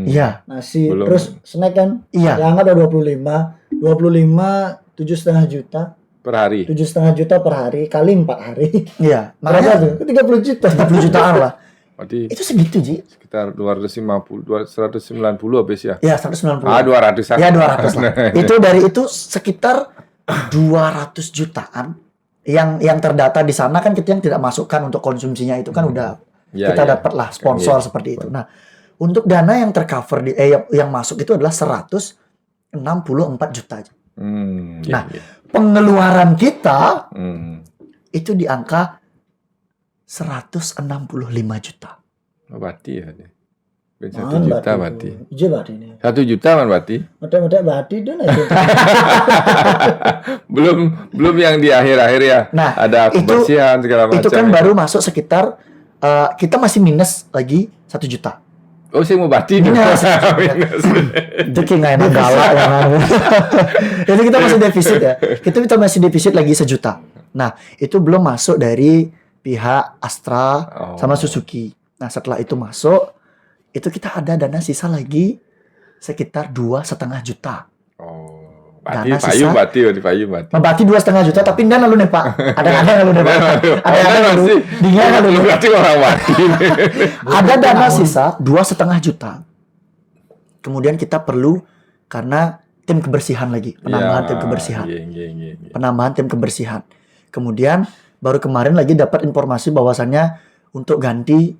Speaker 2: Iya,
Speaker 3: Nasi
Speaker 1: Belum.
Speaker 3: terus snack kan.
Speaker 2: iya.
Speaker 3: Yang ada 25. 25 7,5 juta.
Speaker 1: Per hari.
Speaker 3: 7,5 juta per hari kali 4 hari.
Speaker 2: Iya.
Speaker 3: Berapa
Speaker 2: Makanya
Speaker 3: tuh? 30 juta.
Speaker 2: 30 jutaan lah.
Speaker 1: Berarti
Speaker 2: Itu segitu, Ji.
Speaker 1: sekitar 190 habis ya.
Speaker 2: Ya, 190.
Speaker 1: 200-an.
Speaker 2: Ya 200 lah. Itu dari itu sekitar 200 jutaan yang terdata di sana kan, kita yang tidak masukkan untuk konsumsinya itu kan udah
Speaker 1: Ya,
Speaker 2: kita
Speaker 1: ya.
Speaker 2: dapat lah sponsor
Speaker 1: Iya.
Speaker 2: seperti itu. Nah, untuk dana yang tercover yang masuk itu adalah 164 juta aja.
Speaker 1: Iya,
Speaker 2: Nah,
Speaker 1: iya.
Speaker 2: Pengeluaran kita
Speaker 1: Hmm.
Speaker 2: itu di angka 165 juta.
Speaker 1: Oh, berarti ya. Ben 1
Speaker 3: Man,
Speaker 1: juta
Speaker 3: bati
Speaker 1: berarti.
Speaker 3: tuh. Iya berarti ini.
Speaker 1: 1 juta man berarti.
Speaker 3: Mata-mata bati tuh nah itu.
Speaker 1: belum yang di akhir-akhir ya.
Speaker 2: Nah,
Speaker 1: Ada
Speaker 2: itu-
Speaker 1: kebersihan segala macam.
Speaker 2: Itu kan
Speaker 1: ya.
Speaker 2: baru masuk sekitar kita masih minus lagi 1 juta.
Speaker 1: Oh, saya mau bati dong.
Speaker 2: Minus.
Speaker 1: Minus.
Speaker 2: Itu kayak nggak enak galak ya. Jadi kita masih defisit ya. Kita masih defisit lagi 1 juta. Nah, itu belum masuk dari pihak Astra
Speaker 1: Oh.
Speaker 2: sama Suzuki. Nah, setelah itu masuk, itu kita ada dana sisa lagi sekitar 2,5 juta.
Speaker 1: Oh.
Speaker 2: Dana
Speaker 1: Bati, payu,
Speaker 2: sisa.
Speaker 1: bati.
Speaker 2: Membati 2,5 juta, tapi dana lu nih Pak. Ada lu nih Pak. Ada lu.
Speaker 1: Masih.
Speaker 2: Dingan lu.
Speaker 1: Berarti orang bati.
Speaker 2: Ada dana sisa 2,5 juta. Kemudian kita perlu karena tim kebersihan lagi, penambahan tim kebersihan.
Speaker 1: Iya.
Speaker 2: Penambahan tim kebersihan. Kemudian baru kemarin lagi dapat informasi bahwasannya untuk ganti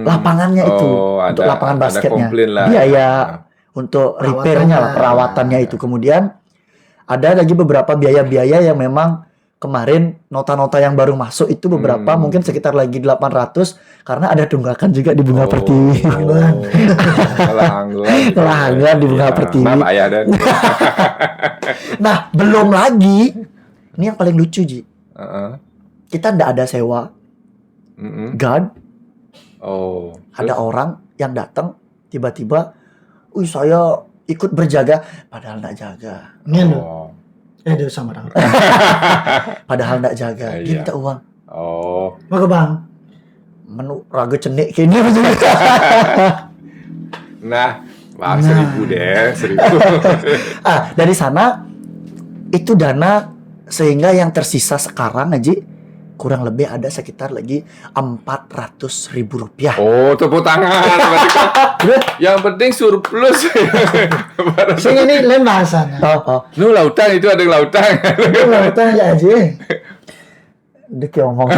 Speaker 2: lapangannya itu, untuk lapangan basketnya.
Speaker 1: Ada komplain lah.
Speaker 2: Biaya untuk repairnya lah, perawatannya itu. Kemudian ada lagi beberapa biaya-biaya yang memang kemarin nota-nota yang baru masuk itu beberapa mungkin sekitar lagi 800 karena ada tunggakan juga di Bunga Pertiwi. Kelanggan di Bunga Pertiwi.
Speaker 1: Maaf ayah dan.
Speaker 2: Nah, belum lagi ini yang paling lucu, Ji.
Speaker 1: Heeh.
Speaker 2: Kita ndak ada sewa
Speaker 1: Mm-mm.
Speaker 2: guard,
Speaker 1: Oh.
Speaker 2: ada orang yang datang tiba-tiba, saya ikut berjaga, padahal ndak jaga.
Speaker 3: Ini loh.
Speaker 1: Oh.
Speaker 3: Dia sama orang.
Speaker 2: Padahal ndak jaga. Dia
Speaker 1: Iya.
Speaker 2: minta uang.
Speaker 1: Oh.
Speaker 3: Mau ke Bang.
Speaker 2: Menu raga cenik kayaknya.
Speaker 1: Nah, wah, 1.000 deh, 1.000.
Speaker 2: Dari sana itu dana sehingga yang tersisa sekarang aja kurang lebih ada sekitar lagi 400.000 rupiah.
Speaker 1: Oh, tepuk tangan. Berarti kan yang penting surplus.
Speaker 3: Sing ini lain bahasanya.
Speaker 2: Oh.
Speaker 1: Nu lautang itu ada lautang.
Speaker 3: Itu lautan aja aja.
Speaker 2: Dek ngomong.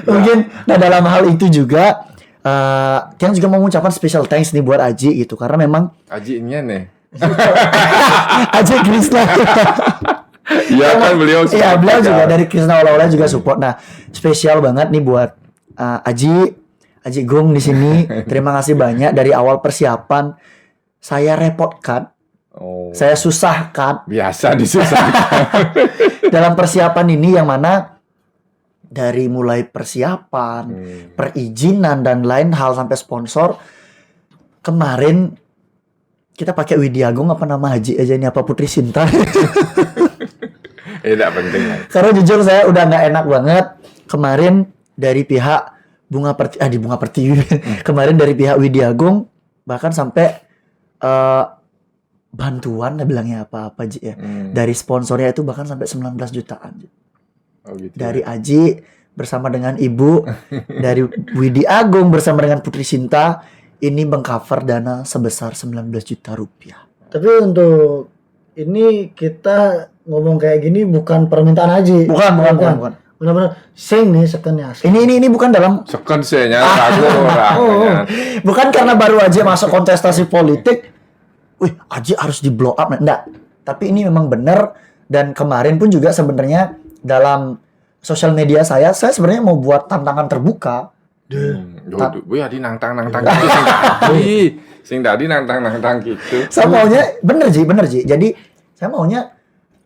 Speaker 2: Mungkin dalam hal itu juga Tiang juga mau mengucapkan special thanks nih buat Aji gitu karena memang
Speaker 1: Ajinya nih.
Speaker 2: Aji Krisna.
Speaker 1: Iya kan beliau support.
Speaker 2: Iya, beliau
Speaker 1: juga.
Speaker 2: juga dari Krisna Ola-Ola juga support. Nah, spesial banget nih buat Aji Gung di sini. Terima kasih banyak dari awal persiapan. Saya repotkan,
Speaker 1: Oh.
Speaker 2: saya susahkan
Speaker 1: Biasa disusahkan.
Speaker 2: dalam persiapan ini yang mana dari mulai persiapan, perizinan dan lain hal sampai sponsor. Kemarin kita pakai Widya Agung apa nama Haji aja ini apa Putri Sinta.
Speaker 1: Tidak penting.
Speaker 2: Karena jujur saya udah nggak enak banget kemarin dari pihak Bunga Pertiwi. Kemarin dari pihak Widya Agung bahkan sampai bantuan bilangnya apa Ji ya. Dari sponsornya itu bahkan sampai 19 jutaan.
Speaker 1: Oh, gitu
Speaker 2: Dari
Speaker 1: ya.
Speaker 2: Aji bersama dengan Ibu, dari Widya Agung bersama dengan Putri Sinta ini mengcover dana sebesar 19 juta rupiah.
Speaker 3: Tapi untuk ini kita ngomong kayak gini bukan permintaan Haji.
Speaker 2: Bukan.
Speaker 3: Benar-benar sing nih sekennya.
Speaker 2: Ini bukan dalam
Speaker 1: Second saya ragu orang.
Speaker 2: bukan karena baru aja masuk kontestasi politik. Wih, Aji harus di blow up. Enggak. Tapi ini memang benar dan kemarin pun juga sebenarnya dalam sosial media saya sebenarnya mau buat tantangan terbuka.
Speaker 1: Wih, adi nangtang gitu sing tadi nangtang gitu.
Speaker 2: Saya maunya bener Ji. Jadi saya maunya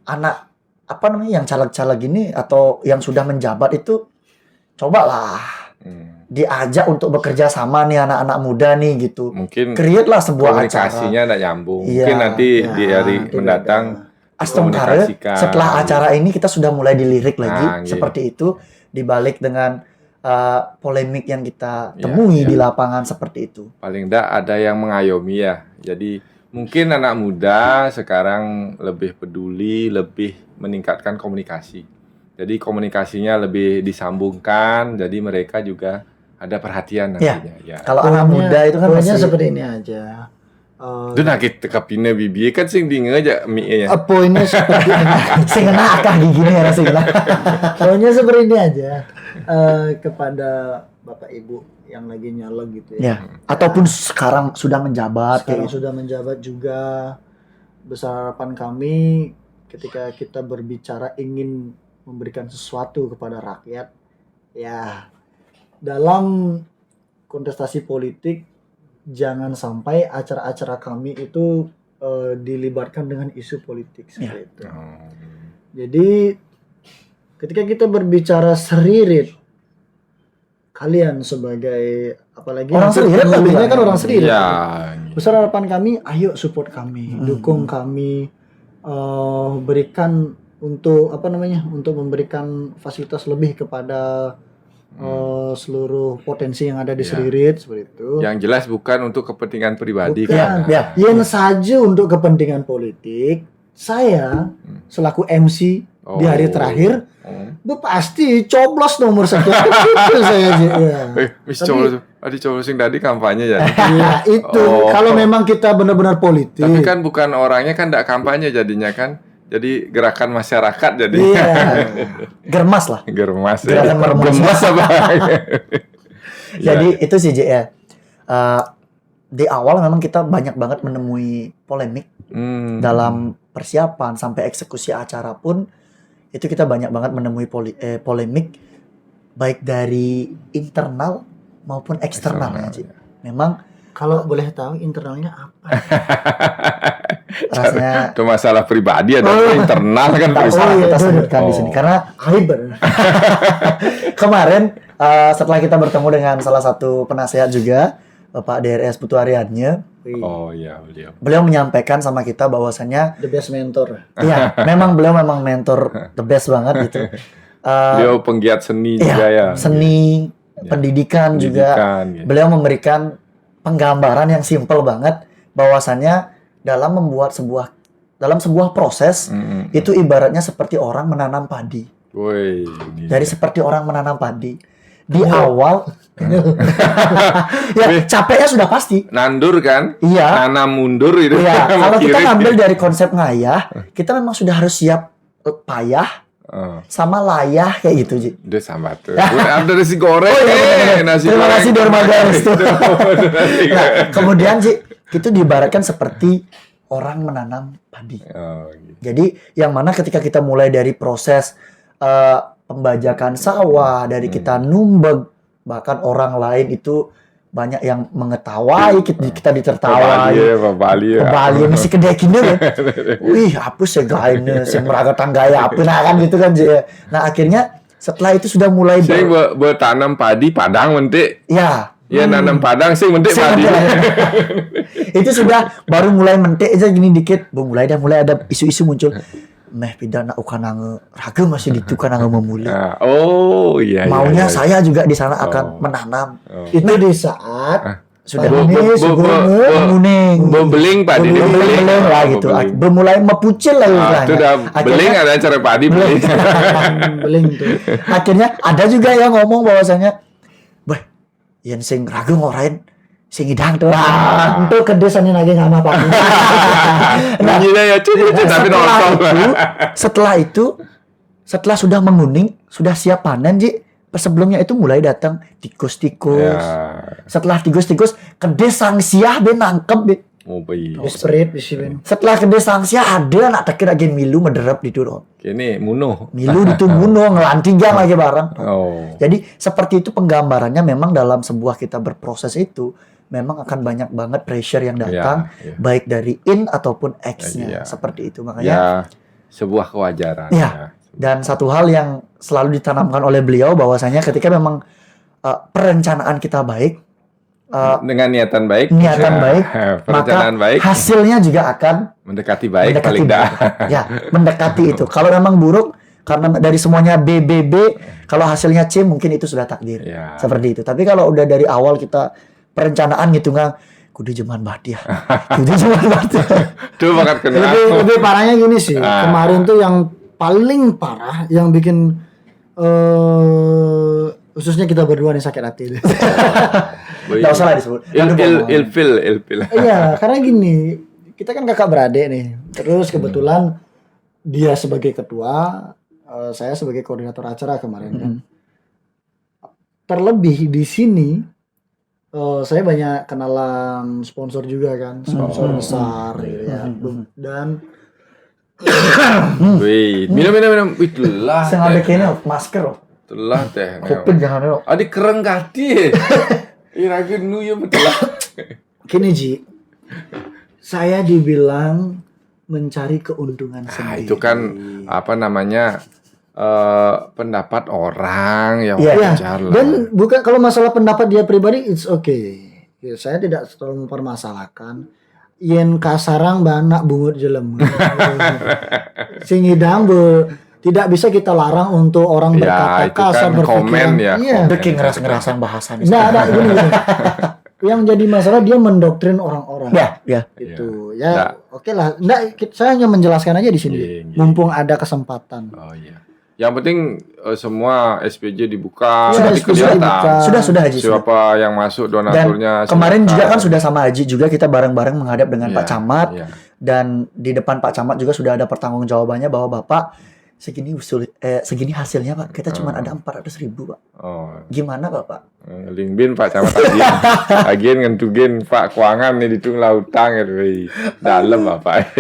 Speaker 2: anak apa namanya yang caleg-caleg ini atau yang sudah menjabat itu cobalah diajak untuk bekerja sama nih anak-anak muda nih gitu.
Speaker 1: Mungkin
Speaker 2: Create lah sebuah acara.
Speaker 1: komunikasinya tidak nyambung.
Speaker 2: Iya,
Speaker 1: Mungkin nanti di hari
Speaker 3: tidak
Speaker 1: mendatang
Speaker 2: Astongkare
Speaker 1: komunikasikan.
Speaker 2: setelah acara ini kita sudah mulai dilirik lagi
Speaker 1: Nah, gitu.
Speaker 2: seperti itu dibalik dengan polemik yang kita
Speaker 1: Ya,
Speaker 2: temui
Speaker 1: ya.
Speaker 2: di lapangan seperti itu.
Speaker 1: paling tidak ada yang mengayomi ya. Jadi mungkin anak muda sekarang lebih peduli, lebih meningkatkan komunikasi. Jadi komunikasinya lebih disambungkan, jadi mereka juga ada perhatian
Speaker 2: Ya.
Speaker 1: nantinya. Ya.
Speaker 2: Kalau anak muda itu kan
Speaker 3: pokoknya
Speaker 2: masih
Speaker 3: seperti ini aja.
Speaker 1: Itu nakit tekapinnya bibi kan sing dingin aja mie ya.
Speaker 3: Poinnya seperti ini.
Speaker 2: sing kena akah gini ya sing kena.
Speaker 3: Pokoknya seperti ini aja. Kepada Bapak Ibu yang lagi nyalek gitu ya.
Speaker 2: Ya, ataupun sekarang sudah menjabat
Speaker 3: Sekarang
Speaker 2: kayak gitu.
Speaker 3: sudah menjabat juga. Besar harapan kami ketika kita berbicara ingin memberikan sesuatu kepada rakyat, ya dalam kontestasi politik jangan sampai acara-acara kami itu dilibatkan dengan isu politik seperti itu. Jadi ketika kita berbicara seririt, kalian sebagai apalagi
Speaker 2: Orang
Speaker 3: nanti
Speaker 2: seririt lah
Speaker 3: pemilihnya
Speaker 2: bilangnya.
Speaker 3: kan orang seririt.
Speaker 1: Iya.
Speaker 3: Besar harapan kami, ayo support kami, dukung kami, berikan untuk apa namanya, untuk memberikan fasilitas lebih kepada seluruh potensi yang ada di
Speaker 1: Ya.
Speaker 3: Seririt seperti itu.
Speaker 1: Yang jelas bukan untuk kepentingan pribadi
Speaker 3: Bukan.
Speaker 1: kan.
Speaker 2: Ya.
Speaker 3: Yang saja untuk kepentingan politik, saya selaku MC di hari terakhir, gue pasti coblos nomor 1. Itu saya aja. Ya.
Speaker 1: Mis
Speaker 3: Tapi-
Speaker 1: cowok sing tadi kampanye jadi.
Speaker 3: Iya, itu
Speaker 1: Oh.
Speaker 3: kalau memang kita benar-benar politik.
Speaker 1: Tapi kan bukan orangnya kan tidak kampanye jadinya kan. Jadi gerakan masyarakat jadi.
Speaker 3: Iya.
Speaker 2: Germas lah.
Speaker 1: Germas ya.
Speaker 2: Gerakan mermas.
Speaker 1: Gemas apa?
Speaker 2: Jadi itu sih J, ya. Di awal memang kita banyak banget menemui polemik dalam persiapan sampai eksekusi acara pun itu kita banyak banget menemui polemik baik dari internal maupun eksternal ya, Ji. Memang
Speaker 3: Kalau boleh tahu internalnya apa?
Speaker 2: rasanya
Speaker 1: Itu masalah pribadi ada internal kan
Speaker 2: tak usah
Speaker 1: pribadi.
Speaker 2: kita sebutkan di sini karena
Speaker 3: Aib.
Speaker 2: kemarin setelah kita bertemu dengan salah satu penasehat juga Bapak DRS Putu Ariadnya,
Speaker 1: Oh iya beliau.
Speaker 2: beliau menyampaikan sama kita bahwasanya
Speaker 3: The best mentor.
Speaker 2: iya memang beliau memang mentor the best banget gitu.
Speaker 1: Beliau penggiat seni
Speaker 2: Iya,
Speaker 1: juga ya.
Speaker 2: seni, pendidikan juga.
Speaker 1: Pendidikan, gitu.
Speaker 2: Beliau memberikan penggambaran yang simpel banget bahwasannya dalam membuat sebuah dalam sebuah proses itu ibaratnya seperti orang menanam padi.
Speaker 1: Woi,
Speaker 2: Jadi seperti orang menanam padi. Di awal ya capeknya sudah pasti.
Speaker 1: nandur kan?
Speaker 2: Iya.
Speaker 1: Nanam mundur itu.
Speaker 2: Iya, kalau kita
Speaker 1: Kiri.
Speaker 2: ngambil dari konsep ngayah, kita memang sudah harus siap payah
Speaker 1: Oh,
Speaker 2: sama layah kayak gitu, Ji.
Speaker 1: udah sama tuh. Udah ada nasi goreng. Nasi
Speaker 2: Terima
Speaker 1: goreng.
Speaker 2: kasih Dermaga Restu.
Speaker 1: Nasi
Speaker 2: Nah,
Speaker 1: goreng.
Speaker 2: kemudian sih itu diibaratkan seperti orang menanam padi.
Speaker 1: Oh, gitu.
Speaker 2: Jadi yang mana ketika kita mulai dari proses pembajakan sawah, dari kita numbeg, bahkan orang lain itu banyak yang mengetawain, kita ditertawai.
Speaker 1: Bali ya.
Speaker 2: Bali mesti kedai kini kan. Wih, apa sih gayanya, sih meragatan gaya apa nah kan gitu kan. Nah, akhirnya setelah itu sudah mulai
Speaker 1: Saya bertanam padi Padang mentik.
Speaker 2: ya,
Speaker 1: Ya nanam Padang sih mentik padi.
Speaker 2: itu sudah baru mulai mentik aja gini dikit, mulai ada isu-isu muncul. Meh pidana ukanange raga masih ditukang memulai.
Speaker 1: Nah, oh iya.
Speaker 2: Maunya
Speaker 1: iya.
Speaker 2: saya juga di sana akan menanam.
Speaker 1: Oh.
Speaker 3: Itu di saat
Speaker 2: Sudah
Speaker 3: ini sebelumnya
Speaker 2: menguning.
Speaker 1: Beling padi.
Speaker 2: Beling lah gitu. Bermulai mepucil lah
Speaker 1: Nah,
Speaker 2: istilahnya.
Speaker 1: itu udah
Speaker 2: Akhirnya-
Speaker 1: beling ada cara padi beling.
Speaker 3: beling tuh.
Speaker 2: Akhirnya ada juga yang ngomong bahwasanya, "Bah, yen sing raga ngorain sing idang tuh." Untuk kedesanin lagi sama Pak. Nah,
Speaker 1: Bunyinya ya cukup tapi nonton.
Speaker 2: setelah sudah menguning, sudah siap panen, Ji. Sebelumnya itu mulai datang tikus-tikus.
Speaker 1: Ya.
Speaker 2: Setelah tikus-tikus, kede sangsiah be nangkep be.
Speaker 1: Oh baik.
Speaker 3: Di spirit di sini.
Speaker 2: Setelah kede sangsiah ada nak tekir lagi milu mederep di dulu.
Speaker 1: Kini munuh.
Speaker 2: Milu ditungguno ngelantigang lagi bareng.
Speaker 1: Oh.
Speaker 2: Jadi seperti itu penggambarannya memang dalam sebuah kita berproses itu memang akan banyak banget pressure yang datang
Speaker 1: Ya, ya.
Speaker 2: baik dari in ataupun X-nya
Speaker 1: Ya.
Speaker 2: seperti itu
Speaker 1: Ya,
Speaker 2: makanya
Speaker 1: sebuah kewajaran.
Speaker 2: Ya. Dan satu hal yang selalu ditanamkan oleh beliau bahwasanya ketika memang perencanaan kita baik,
Speaker 1: Dengan niatan baik.
Speaker 2: niatan
Speaker 1: ya,
Speaker 2: baik,
Speaker 1: perencanaan
Speaker 2: maka
Speaker 1: baik,
Speaker 2: hasilnya juga akan
Speaker 1: mendekati baik paling
Speaker 2: baik.
Speaker 1: dah.
Speaker 2: Ya, mendekati itu. Kalau memang buruk karena dari semuanya B, kalau hasilnya C mungkin itu sudah takdir.
Speaker 1: Ya.
Speaker 2: Seperti itu. Tapi kalau udah dari awal kita perencanaan gitu nggak, kudu jeman badia. Kudu jeman badia.
Speaker 1: Tuh bakat kenal.
Speaker 3: Lebih parahnya gini sih.
Speaker 1: Ah.
Speaker 3: Kemarin tuh yang paling parah yang bikin khususnya kita berdua nih sakit hati.
Speaker 2: Nggak usah lah disebut.
Speaker 1: Ilfil.
Speaker 3: Iya, karena gini, kita kan kakak beradik nih. Terus kebetulan dia sebagai ketua, saya sebagai koordinator acara kemarin kan. Terlebih di sini saya banyak kenalan sponsor juga kan, sponsor besar gitu ya. Dan
Speaker 1: Wih, minum. Wih, telah.
Speaker 2: Sengaja kayaknya masker loh.
Speaker 1: Telah teh.
Speaker 2: Kopin jangan loh.
Speaker 1: Adik kereng kati. Iraga nu ya betul.
Speaker 3: gini Ji, saya dibilang mencari keuntungan
Speaker 1: Nah,
Speaker 3: sendiri.
Speaker 1: itu kan apa namanya pendapat orang yang
Speaker 2: Iya.
Speaker 1: wajar lah.
Speaker 3: Dan bukan kalau masalah pendapat dia pribadi, it's okay. Ya, saya tidak terlalu mempermasalahkan. Yen kasarang banak bungut jelem. Sing hidang tidak bisa kita larang untuk orang
Speaker 1: Ya,
Speaker 3: berkata
Speaker 1: itu
Speaker 3: kasar
Speaker 1: kan
Speaker 3: berpikiran.
Speaker 1: komen ya,
Speaker 3: Iya.
Speaker 1: komen.
Speaker 2: Deki ngeras-ngerasan bahasa nih.
Speaker 3: Nah, ada gini. Yang jadi masalah dia mendoktrin orang-orang.
Speaker 2: Ya.
Speaker 3: Gitu.
Speaker 1: Ya.
Speaker 3: Ya, oke lah. Nggak, saya hanya menjelaskan aja di sini.
Speaker 1: Iya, iya.
Speaker 3: Mumpung ada kesempatan.
Speaker 1: Oh iya. Yang penting semua SPJ dibuka,
Speaker 3: Sudah,
Speaker 1: nanti
Speaker 3: sudah dibuka.
Speaker 1: kelihatan
Speaker 2: Sudah Haji. Sudah.
Speaker 1: siapa yang masuk
Speaker 2: Dan
Speaker 1: donaturnya.
Speaker 2: kemarin
Speaker 1: silakan.
Speaker 2: juga kan sudah sama Haji juga kita bareng-bareng menghadap dengan
Speaker 1: Iya,
Speaker 2: Pak Camat
Speaker 1: iya.
Speaker 2: dan di depan Pak Camat juga sudah ada pertanggungjawabannya bahwa Bapak segini hasilnya Pak kita cuma ada 400.000 Pak.
Speaker 1: Oh,
Speaker 2: Gimana Bapak?
Speaker 1: lingbin Pak Camat agen ngentugin Pak keuangan nih ditung lautang gitu. Dalam Bapak.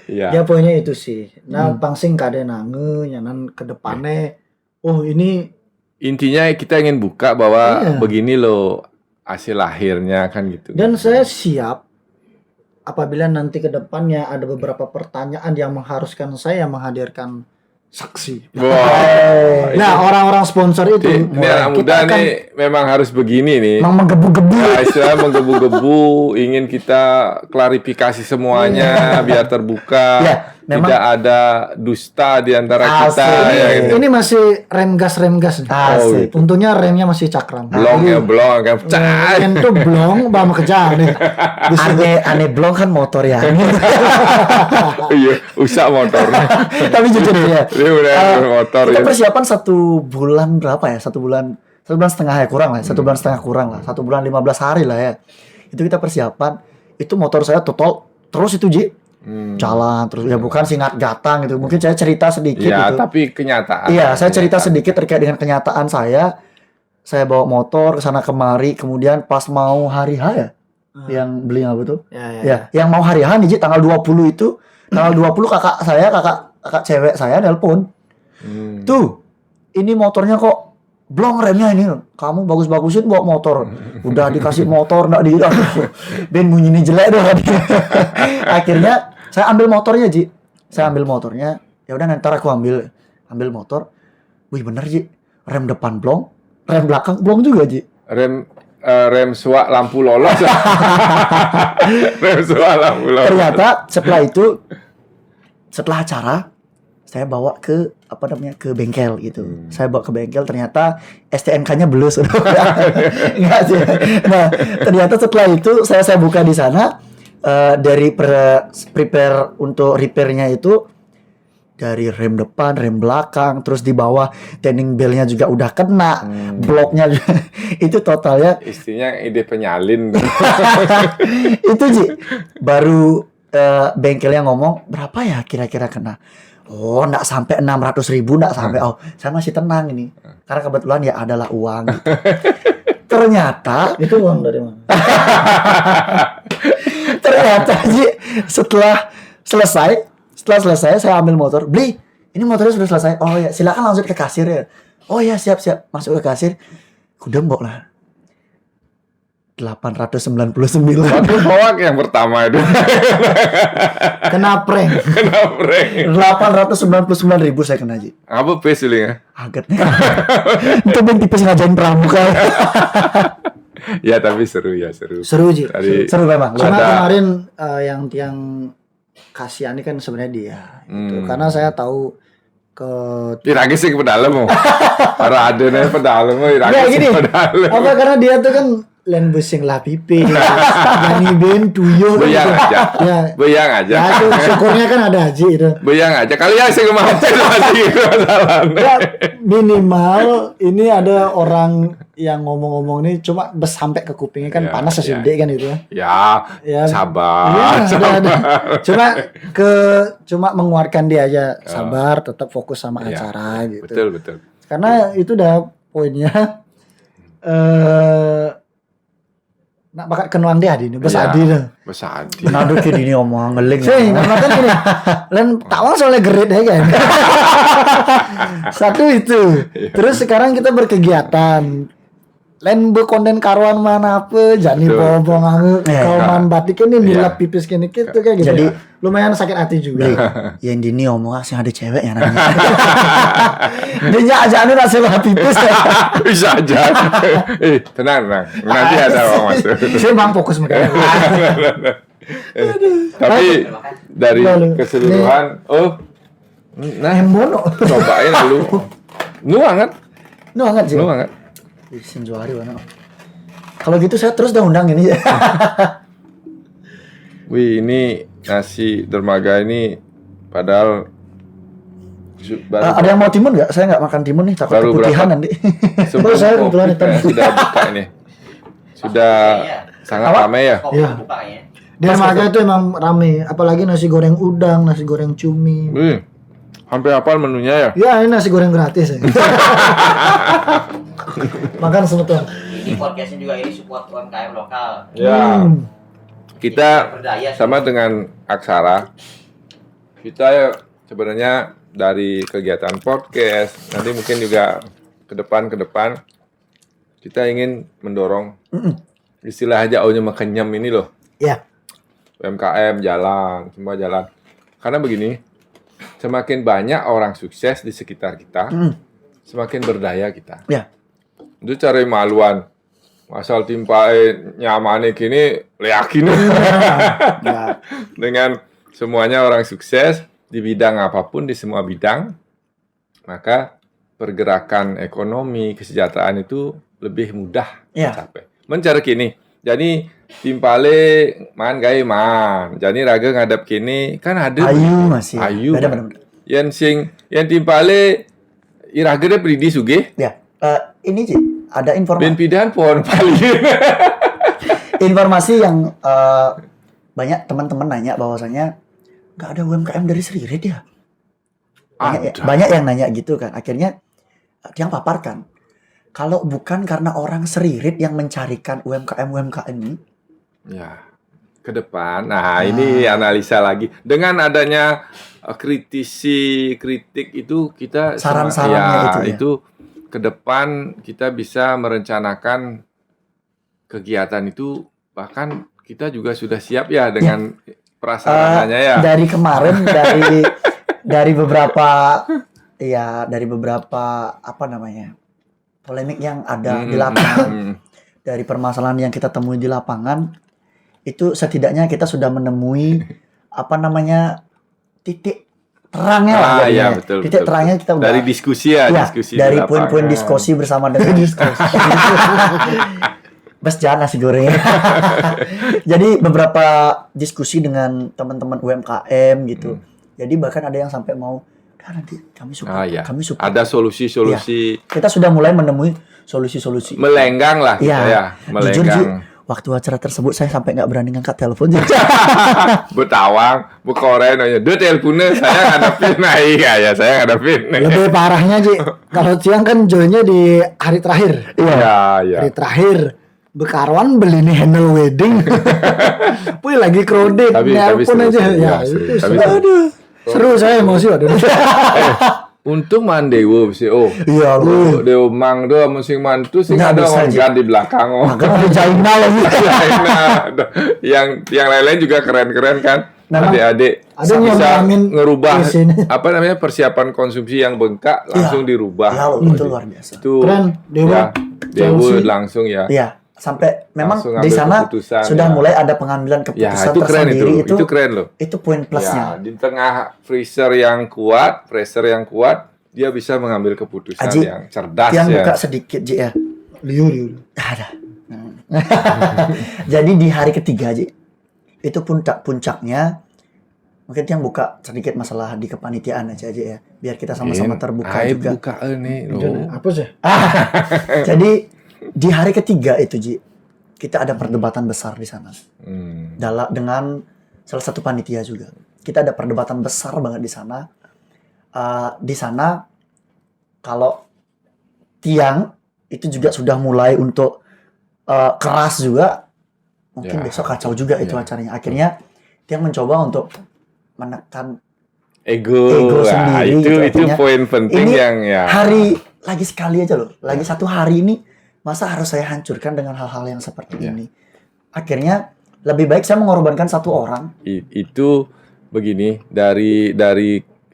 Speaker 1: Iya.
Speaker 3: Ya pokoknya itu sih. Nah, pangsing kade nange nyanan ke depannya. Oh, ini
Speaker 1: Intinya kita ingin buka bahwa
Speaker 3: Iya.
Speaker 1: begini loh hasil akhirnya kan gitu.
Speaker 3: dan saya siap apabila nanti ke depannya ada beberapa pertanyaan yang mengharuskan saya menghadirkan saksi.
Speaker 1: Wah.
Speaker 3: Nah, orang-orang sponsor itu
Speaker 1: ini anak muda nih memang harus begini nih.
Speaker 2: Emang menggebu-gebu.
Speaker 1: Ya, istilah menggebu-gebu, ingin kita klarifikasi semuanya biar terbuka.
Speaker 2: Ya, memang
Speaker 1: tidak ada dusta di antara kita
Speaker 2: Asik.
Speaker 1: ya gitu.
Speaker 3: Ini masih rem gas nih.
Speaker 2: asik.
Speaker 3: Untungnya remnya masih cakram.
Speaker 1: Blong ya blong kan pecah.
Speaker 3: Yang tuh blong bama kejar nih.
Speaker 2: Aneh blong kan motor ya.
Speaker 1: Iya, usah motornya.
Speaker 2: Tapi jujur ya.
Speaker 1: Dia udah motor
Speaker 2: Kita
Speaker 1: ya.
Speaker 2: persiapan 1 bulan berapa ya? 1 bulan setengah ya kurang lah. 1 bulan setengah kurang lah. 1 bulan 15 hari lah ya. Itu kita persiapan. Itu motor saya total terus itu Ji. Jalan terus ya bukan singkat gatang gitu. Mungkin saya cerita sedikit
Speaker 1: Ya,
Speaker 2: gitu.
Speaker 1: tapi kenyataan.
Speaker 2: Iya, saya cerita sedikit terkait dengan kenyataan saya. Saya bawa motor ke sana kemari, kemudian pas mau hari H ya, yang beli apa tuh? Ya, yang mau hari H nih, Ji, tanggal 20 itu, tanggal 20 kakak cewek saya nelpon. Tuh, ini motornya kok blong remnya ini. Kamu bagus-bagusin bawa motor. Udah dikasih motor, nggak di... Ben bunyinya jelek dong. Akhirnya saya ambil motornya, Ji. Saya ambil motornya. Ya udah ntar aku ambil motor. Wih bener, Ji. Rem depan blong, rem belakang blong juga, Ji.
Speaker 1: Rem swak lampu lolos. Rem swak lampu lolos.
Speaker 2: Ternyata setelah acara saya bawa ke ke bengkel gitu. Saya bawa ke bengkel, ternyata STNK-nya belus. Enggak sih. Nah, ternyata setelah itu saya buka di sana dari prepare untuk repairnya itu dari rem depan, rem belakang, terus di bawah tending belnya juga udah kena, bloknya juga. Itu totalnya
Speaker 1: Istinya ide penyalin.
Speaker 2: itu Ji baru bengkelnya ngomong berapa ya kira-kira kena. Oh, nggak sampai 600.000, nggak sampai. Oh, saya masih tenang ini. Karena kebetulan ya adalah uang. Gitu. Ternyata
Speaker 3: Itu uang dari mana?
Speaker 2: ternyata Ji setelah selesai saya ambil motor, beli. Ini motornya sudah selesai. Oh ya, silakan langsung ke kasir ya. Oh ya, siap. Masuk ke kasir. Kudembok lah. 899.
Speaker 1: Waktu hoak yang pertama itu.
Speaker 3: Kena prank.
Speaker 1: Kenapa?
Speaker 2: 899.000 saya kena, Ji.
Speaker 1: Apa pesulingnya?
Speaker 2: Agak nih. Itu ben tipis ngajain pramuka.
Speaker 1: Ya tapi seru ya seru.
Speaker 3: Seru Ji.
Speaker 1: Tadi
Speaker 2: Seru memang.
Speaker 3: Cuma
Speaker 1: Ada-
Speaker 3: kemarin yang kasihan ini kan sebenarnya dia gitu. Karena saya tahu ke
Speaker 1: irage sih ke pedalem. Para ada nih pedalem, irage
Speaker 3: ya
Speaker 1: sih
Speaker 3: gini
Speaker 1: pedalem.
Speaker 3: apa karena dia tuh kan lain besing lah pipi nyanyi ben tuyul
Speaker 1: Bayang aja.
Speaker 3: ya
Speaker 1: Bayang aja.
Speaker 3: ya itu syukurnya kan ada Haji itu
Speaker 1: Bayang aja. Kali ya sih kemarin masih gitu masalahnya.
Speaker 3: ya minimal ini ada orang yang ngomong-ngomong ini cuma sampai ke kupingnya kan
Speaker 1: Ya,
Speaker 3: panas
Speaker 1: ya.
Speaker 3: sesudih kan itu ya
Speaker 1: Ya, sabar.
Speaker 3: Iya,
Speaker 1: sabar.
Speaker 3: ada. Cuma menguatkan dia aja sabar, tetap fokus sama
Speaker 1: Iya,
Speaker 3: acara gitu.
Speaker 1: Betul.
Speaker 3: Karena itu udah poinnya. Nak bakat kenuang dia di ini, besar
Speaker 1: Iya.
Speaker 3: adi dah.
Speaker 1: Besadi.
Speaker 2: Nado ke dini omong ngeling.
Speaker 3: Saya nggak makan ini. Lain tawang soalnya gerit ya kan. Satu itu. Terus sekarang kita berkegiatan. Lain berkonten karuan mana apa, jani
Speaker 1: Betul.
Speaker 3: bobong aku
Speaker 2: Iya.
Speaker 3: kauman batik ini nilap
Speaker 1: Iya.
Speaker 3: pipis gini gitu kayak gitu.
Speaker 2: Jadi-
Speaker 3: lumayan sakit hati juga.
Speaker 2: Yang dini omong asing ada cewek ya namanya. Dia aja anu hasil pipis.
Speaker 1: Bisa aja. Tenang. Nanti ada orang masuk.
Speaker 3: Saya bang fokus mereka.
Speaker 1: Tapi dari
Speaker 3: Lalu,
Speaker 1: keseluruhan, nah
Speaker 3: Embono.
Speaker 1: cobain lalu. Nuangat.
Speaker 2: Nu hangat sih. Sinjuari mana? Kalau gitu saya terus dah undang ini.
Speaker 1: Wih, ini nasi dermaga ini padahal
Speaker 2: Ada yang mau timun nggak? Saya nggak makan timun nih, takut
Speaker 1: Baru
Speaker 2: keputihan
Speaker 1: berapa?
Speaker 2: nanti.
Speaker 1: sebelum
Speaker 3: saya
Speaker 1: kopi
Speaker 3: kebetulan hitam.
Speaker 1: sudah buka ini. Sudah sangat ramai ya.
Speaker 4: Kopi
Speaker 3: Iya.
Speaker 4: buka kayaknya.
Speaker 3: Di Dermaga itu emang rame, apalagi nasi goreng udang, nasi goreng cumi.
Speaker 1: Wih, hampir hafal menunya ya.
Speaker 3: Ya ini nasi goreng gratis ya. Makan sebetul.
Speaker 4: Ini podcastnya juga ini support UMKM lokal.
Speaker 1: Ya.
Speaker 3: Hmm.
Speaker 1: Kita
Speaker 4: Berdaya sih.
Speaker 1: sama dengan Aksara. Kita ya sebenarnya dari kegiatan podcast, nanti mungkin juga ke depan kita ingin mendorong istilah aja aunya makenyam ini loh.
Speaker 3: Ya.
Speaker 1: UMKM jalan, semua jalan. Karena begini, semakin banyak orang sukses di sekitar kita, semakin berdaya kita.
Speaker 2: Ya.
Speaker 1: Itu cari maluan. Asal timpain nyamane kini yakin
Speaker 3: Ya.
Speaker 1: dengan semuanya orang sukses, di bidang apapun, di semua bidang, maka pergerakan ekonomi, kesejahteraan itu lebih mudah
Speaker 2: Ya.
Speaker 1: tercapai. Mencari kini, jadi timpale man gaya man, jadi raga ngadap kini kan ada
Speaker 2: Ayu masih.
Speaker 1: Ayu.
Speaker 2: Beda benar.
Speaker 1: Yang timpale iraga dia pridi suge,
Speaker 2: Ya. Ini Ci, ada
Speaker 1: ben
Speaker 2: informasi
Speaker 1: pidahan pohon paling.
Speaker 2: yang banyak teman-teman nanya bahwasanya nggak ada UMKM dari Seririt ya.
Speaker 1: Ada.
Speaker 2: Banyak yang nanya gitu kan. Akhirnya yang paparkan. Kalau bukan karena orang Seririt yang mencarikan UMKM ini,
Speaker 1: Ya, ke depan. Nah, ini analisa lagi. Dengan adanya kritik itu kita
Speaker 2: Saran-sarannya
Speaker 1: itu ke depan kita bisa merencanakan kegiatan itu, bahkan kita juga sudah siap ya dengan prasarananya ya.
Speaker 2: dari kemarin dari beberapa apa namanya polemik yang ada di lapangan, dari permasalahan yang kita temui di lapangan, itu setidaknya kita sudah menemui apa namanya titik terangnya lah.
Speaker 1: Iya, betul.
Speaker 2: Titik terangnya kita udah
Speaker 1: Dari diskusi ya, diskusi
Speaker 2: dari
Speaker 1: di
Speaker 2: poin-poin
Speaker 1: lapangan.
Speaker 2: diskusi bersama dengan Bes jangan nasi goreng. Jadi beberapa diskusi dengan teman-teman UMKM gitu. Jadi bahkan ada yang sampai mau, nanti kami support,
Speaker 1: iya.
Speaker 2: kami support.
Speaker 1: Ada solusi-solusi
Speaker 2: Kita sudah mulai menemui solusi-solusi.
Speaker 1: melenggang lah kita ya,
Speaker 2: Jujur Ji,
Speaker 1: melenggang.
Speaker 2: waktu acara tersebut saya sampai nggak berani ngangkat telepon.
Speaker 1: Betawang, bekoren aja. Dia teleponnya saya ngadapin, nah iya ya saya ngadapin.
Speaker 3: Lebih parahnya Ji, kalau Ciang kan joinnya di hari terakhir.
Speaker 1: Iya, iya.
Speaker 3: Hari terakhir Bekarwan beli nih handle wedding. Wih lagi crowded,
Speaker 1: Tapi
Speaker 3: nelpon
Speaker 1: seru,
Speaker 3: aja.
Speaker 1: seru.
Speaker 3: Ya,
Speaker 1: Ya, seru.
Speaker 3: itu
Speaker 1: Tapi
Speaker 3: seru.
Speaker 1: seru.
Speaker 3: Aduh. Seru saya emosi waduh.
Speaker 1: Untung mandewo sih. Oh,
Speaker 2: Iya lu.
Speaker 1: Dewo mang do musing mantu sing
Speaker 2: Nggak
Speaker 1: ada
Speaker 2: bisa, Ji.
Speaker 1: organ di belakang. Oh.
Speaker 2: Kan ada Jaina lagi.
Speaker 1: yang lain-lain juga keren-keren kan.
Speaker 2: Memang
Speaker 1: Adik-adik
Speaker 3: ada yang
Speaker 1: bisa
Speaker 3: ngalamin
Speaker 1: ngerubah
Speaker 3: di sini.
Speaker 1: apa namanya persiapan konsumsi yang bengkak langsung dirubah.
Speaker 2: Ya,
Speaker 1: Oh,
Speaker 2: itu luar biasa.
Speaker 1: Itu
Speaker 3: Keren, Dewa.
Speaker 1: ya, Dewa
Speaker 3: Chelsea.
Speaker 1: langsung ya.
Speaker 2: Iya, sampai memang
Speaker 1: Langsung
Speaker 2: di
Speaker 1: ambil
Speaker 2: sana
Speaker 1: keputusan,
Speaker 2: sudah
Speaker 1: ya.
Speaker 2: mulai ada pengambilan
Speaker 1: Ya,
Speaker 2: keputusan
Speaker 1: itu keren
Speaker 2: tersendiri.
Speaker 1: itu keren loh.
Speaker 2: Itu poin
Speaker 1: Ya,
Speaker 2: plusnya.
Speaker 1: di tengah freezer yang kuat, pressure yang kuat, dia bisa mengambil keputusan
Speaker 2: Aji,
Speaker 1: yang cerdas
Speaker 2: Yang
Speaker 1: ya.
Speaker 2: buka sedikit Ji ya.
Speaker 3: Liu.
Speaker 2: Ada. Jadi di hari ketiga Ji, itu puncaknya mungkin yang buka sedikit masalah di kepanitiaan aja ya, biar kita sama-sama terbuka juga.
Speaker 1: Buka nih
Speaker 3: Apa sih?
Speaker 2: Jadi di hari ketiga itu Ji, kita ada perdebatan besar di sana. Dengan salah satu panitia juga. Kita ada perdebatan besar banget di sana. Di sana kalau tiang itu juga sudah mulai untuk keras juga, mungkin
Speaker 1: Ya.
Speaker 2: besok kacau juga itu acaranya. Akhirnya tiang mencoba untuk menekan
Speaker 1: ego
Speaker 2: sendiri
Speaker 1: itu
Speaker 2: gitu.
Speaker 1: itu
Speaker 2: Artinya,
Speaker 1: poin penting
Speaker 2: ini
Speaker 1: yang ya.
Speaker 2: hari lagi sekali aja loh, lagi satu hari ini masa harus saya hancurkan dengan hal-hal yang seperti ini. Akhirnya lebih baik saya mengorbankan satu orang.
Speaker 1: Itu begini, dari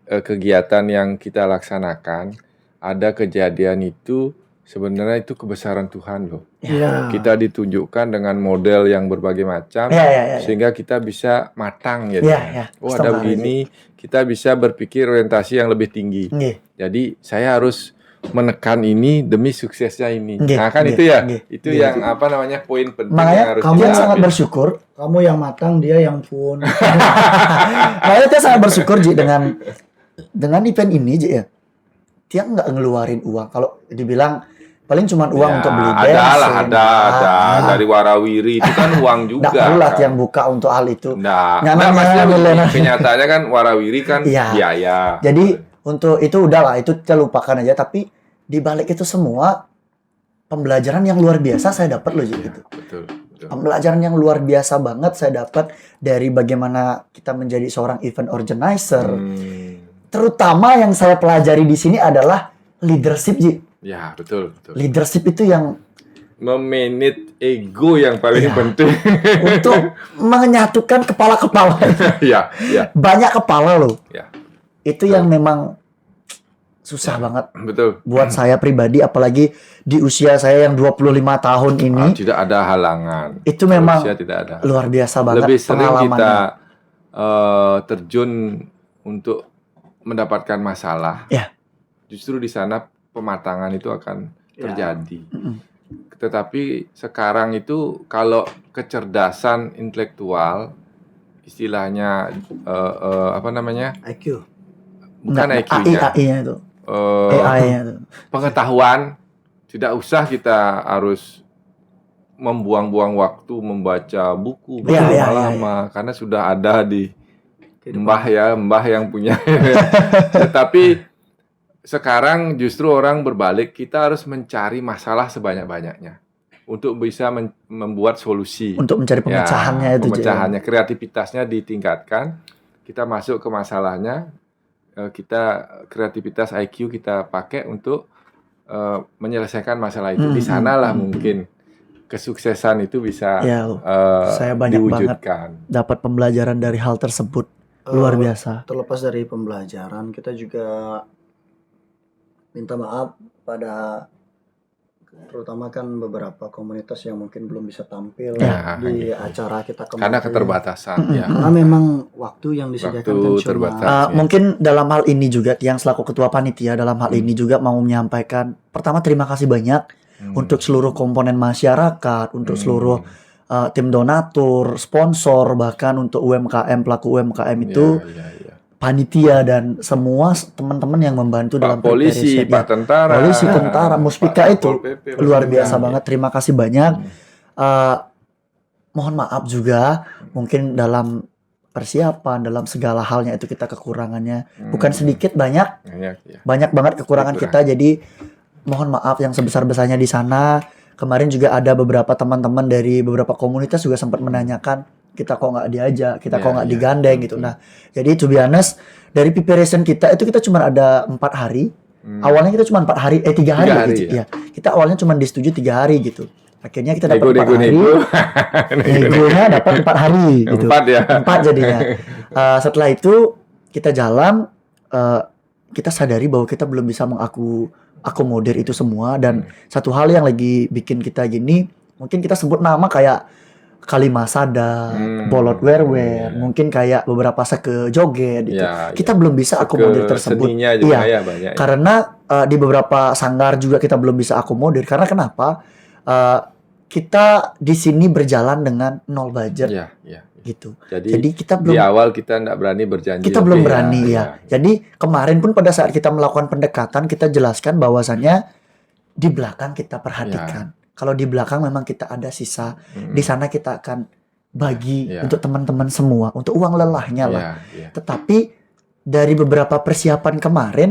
Speaker 1: kegiatan yang kita laksanakan, ada kejadian itu sebenarnya itu kebesaran Tuhan loh.
Speaker 3: Iya.
Speaker 1: Kita ditunjukkan dengan model yang berbagai macam,
Speaker 2: Ya.
Speaker 1: sehingga kita bisa matang gitu.
Speaker 2: Ya.
Speaker 1: Oh, ada begini, kita bisa berpikir orientasi yang lebih tinggi.
Speaker 2: Nggih.
Speaker 1: Jadi saya harus menekan ini demi suksesnya ini.
Speaker 2: Nggih,
Speaker 1: Nah kan
Speaker 2: nggih,
Speaker 1: itu ya,
Speaker 2: nggih,
Speaker 1: itu
Speaker 2: nggih.
Speaker 1: yang apa namanya poin penting
Speaker 2: Makanya
Speaker 1: yang harus
Speaker 2: kamu
Speaker 1: kita
Speaker 2: sangat
Speaker 1: ambil.
Speaker 2: bersyukur.
Speaker 3: Kamu yang matang, dia yang pun.
Speaker 2: Makanya saya sangat bersyukur Ji dengan event ini Ji ya. Dia nggak ngeluarin uang. Kalau dibilang paling cuma uang
Speaker 1: Ya,
Speaker 2: untuk beli
Speaker 1: ada
Speaker 2: bensin.
Speaker 1: lah, ada dari warawiri itu kan uang juga.
Speaker 2: Nggak perlu lah
Speaker 1: kan.
Speaker 2: yang buka untuk hal itu.
Speaker 1: Nah,
Speaker 2: Nggak
Speaker 1: maksudnya
Speaker 2: namanya
Speaker 1: kenyataannya kan warawiri kan
Speaker 2: Iya.
Speaker 1: biaya.
Speaker 2: Jadi untuk itu udahlah, itu kita lupakan aja. Tapi di balik itu semua pembelajaran yang luar biasa saya dapat loh Ji, gitu.
Speaker 1: Betul.
Speaker 2: Pembelajaran yang luar biasa banget saya dapat dari bagaimana kita menjadi seorang event organizer. Terutama yang saya pelajari di sini adalah leadership Ji.
Speaker 1: Ya, betul.
Speaker 2: Leadership itu yang
Speaker 1: Memanage ego yang paling
Speaker 2: Iya.
Speaker 1: penting.
Speaker 2: untuk menyatukan kepala-kepala.
Speaker 1: Iya, iya.
Speaker 2: Banyak kepala loh.
Speaker 1: Ya.
Speaker 2: Itu yang memang susah banget
Speaker 1: Betul.
Speaker 2: buat saya pribadi, apalagi di usia saya yang 25 tahun ini.
Speaker 1: Tidak ada halangan.
Speaker 2: Itu memang
Speaker 1: Manusia tidak ada.
Speaker 2: luar biasa banget
Speaker 1: Lebih sering
Speaker 2: pengalamannya.
Speaker 1: kita terjun untuk mendapatkan masalah,
Speaker 2: Ya.
Speaker 1: justru di sana pematangan itu akan
Speaker 3: Ya.
Speaker 1: terjadi. Tetapi sekarang itu kalau kecerdasan intelektual, istilahnya apa namanya?
Speaker 3: IQ.
Speaker 1: Bukan
Speaker 2: Enggak,
Speaker 1: IQ-nya,
Speaker 2: AI-nya itu.
Speaker 1: eh,
Speaker 2: AI-nya itu.
Speaker 1: pengetahuan. Tidak usah kita harus membuang-buang waktu membaca buku
Speaker 2: Ya, ya,
Speaker 1: berlama-lama karena sudah ada di
Speaker 3: Kehidupan.
Speaker 1: mbah yang punya. Tetapi sekarang justru orang berbalik, kita harus mencari masalah sebanyak-banyaknya untuk bisa membuat solusi.
Speaker 2: Untuk mencari pemecahannya itu.
Speaker 1: Pemecahannya, kreativitasnya ditingkatkan. Kita masuk ke masalahnya, kita kreativitas IQ kita pakai untuk menyelesaikan masalah itu. Di sanalah mungkin kesuksesan itu bisa
Speaker 2: Ya, saya banyak banget
Speaker 1: diwujudkan.
Speaker 2: dapat pembelajaran dari hal tersebut. Luar biasa.
Speaker 3: Terlepas dari pembelajaran, kita juga minta maaf pada terutama kan beberapa komunitas yang mungkin belum bisa tampil
Speaker 1: Ya,
Speaker 3: di
Speaker 1: gitu.
Speaker 3: acara kita kemarin.
Speaker 1: Karena keterbatasan, ya.
Speaker 3: Karena memang waktu yang disediakan
Speaker 1: Waktu
Speaker 3: kan cuma
Speaker 1: terbatas. Ya.
Speaker 2: Mungkin dalam hal ini juga yang selaku ketua panitia dalam hal ini juga mau menyampaikan, pertama terima kasih banyak untuk seluruh komponen masyarakat, untuk seluruh tim donatur, sponsor, bahkan untuk UMKM, pelaku UMKM itu,
Speaker 1: Ya.
Speaker 2: panitia dan semua teman-teman yang membantu dalam
Speaker 1: Pak Polisi,
Speaker 2: preparation.
Speaker 1: Pak Tentara,
Speaker 2: Polisi, tentara, Muspika
Speaker 1: Pak
Speaker 2: itu
Speaker 1: Satpol PP,
Speaker 2: luar biasa
Speaker 1: ya.
Speaker 2: banget. Terima kasih banyak. Mohon maaf juga mungkin dalam persiapan, dalam segala halnya itu kita kekurangannya bukan sedikit, banyak
Speaker 1: Ya.
Speaker 2: banyak banget kekurangan kita. Jadi mohon maaf yang sebesar-besarnya di sana. Kemarin juga ada beberapa teman-teman dari beberapa komunitas juga sempat menanyakan, kita kok nggak diajak, kita kok nggak digandeng gitu. Nah, jadi to be honest, dari preparation kita itu kita cuma ada 4 hari. Awalnya kita cuma 4 hari, 3 hari, gitu. Ya. Kita awalnya cuma disetujui 3 hari gitu. Akhirnya kita dapat 4 hari. Negonya dapat 4 hari gitu.
Speaker 1: 4 ya.
Speaker 2: 4 jadinya. Setelah itu kita jalan, kita sadari bahwa kita belum bisa mengakomodir itu semua. Dan satu hal yang lagi bikin kita gini, mungkin kita sebut nama kayak Kalimasada, Bolot Werwer, mungkin kayak beberapa seke joget gitu. Kita belum bisa akomodir tersebut.
Speaker 1: Seninya juga ya banyak.
Speaker 2: Karena di beberapa sanggar juga kita belum bisa akomodir. Karena kenapa? Kita di sini berjalan dengan 0 budget. Gitu.
Speaker 1: Jadi
Speaker 2: kita belum,
Speaker 1: di awal kita nggak berani berjanji.
Speaker 2: Kita belum berani ya. Jadi kemarin pun pada saat kita melakukan pendekatan, kita jelaskan bahwasannya di belakang kita perhatikan. Kalau di belakang memang kita ada sisa, di sana kita akan bagi untuk teman-teman semua, untuk uang lelahnya lah. Tetapi dari beberapa persiapan kemarin,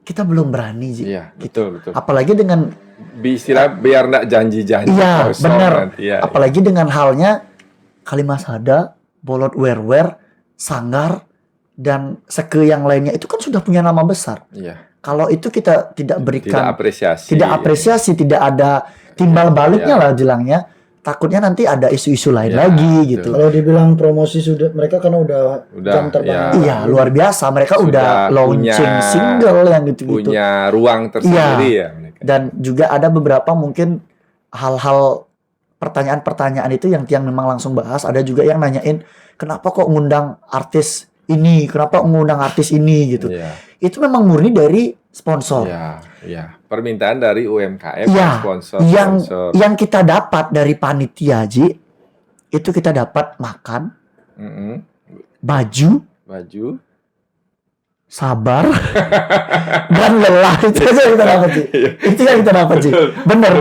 Speaker 2: kita belum berani sih.
Speaker 1: Betul.
Speaker 2: Apalagi dengan
Speaker 1: biar nggak janji-janji.
Speaker 2: Iya, benar. Apalagi dengan halnya Kalimasada, Bolot Werwer, Sanggar, dan seke yang lainnya itu kan sudah punya nama besar. Kalau itu kita tidak berikan, tidak apresiasi, tidak ada timbal baliknya lah jelangnya, takutnya nanti ada isu-isu lain lagi gitu.
Speaker 3: Kalau dibilang promosi sudah, mereka kan udah jam terbang.
Speaker 2: Iya, luar biasa. Mereka udah launching single yang gitu-gitu.
Speaker 1: Punya ruang tersendiri ya.
Speaker 2: Dan juga ada beberapa mungkin hal-hal pertanyaan-pertanyaan itu yang tiang memang langsung bahas. Ada juga yang nanyain, kenapa kok ngundang artis ini, kenapa ngundang artis ini gitu. Itu memang murni dari sponsor.
Speaker 1: Permintaan dari UMKM, sponsor.
Speaker 2: Yang kita dapat dari panitia Ji, itu kita dapat makan, baju, sabar, dan lelah. Itu aja yang kita dapat Ji. Itu yang kita dapat Ji. Bener.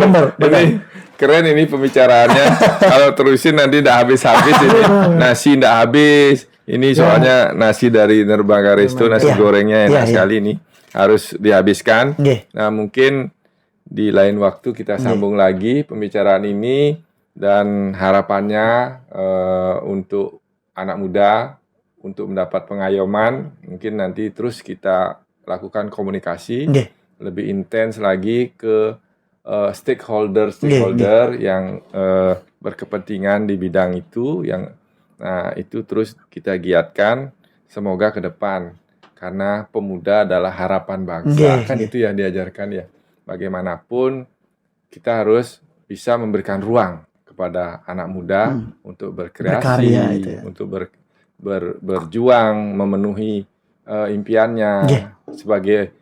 Speaker 1: Keren ini pembicaraannya. Kalau terusin nanti nggak habis-habis ini. Nasi nggak habis. Ini soalnya nasi dari Nerbaga Resto, nasi gorengnya enak sekali nih. Harus dihabiskan. Nah, mungkin di lain waktu kita sambung lagi pembicaraan ini. Dan harapannya untuk anak muda, untuk mendapat pengayoman, mungkin nanti terus kita lakukan komunikasi lebih intens lagi ke stakeholder yang berkepentingan di bidang itu, itu terus kita giatkan, semoga ke depan, karena pemuda adalah harapan bangsa. Kan itu yang diajarkan ya. Bagaimanapun kita harus bisa memberikan ruang kepada anak muda untuk berkreasi, untuk berjuang memenuhi impiannya. Sebagai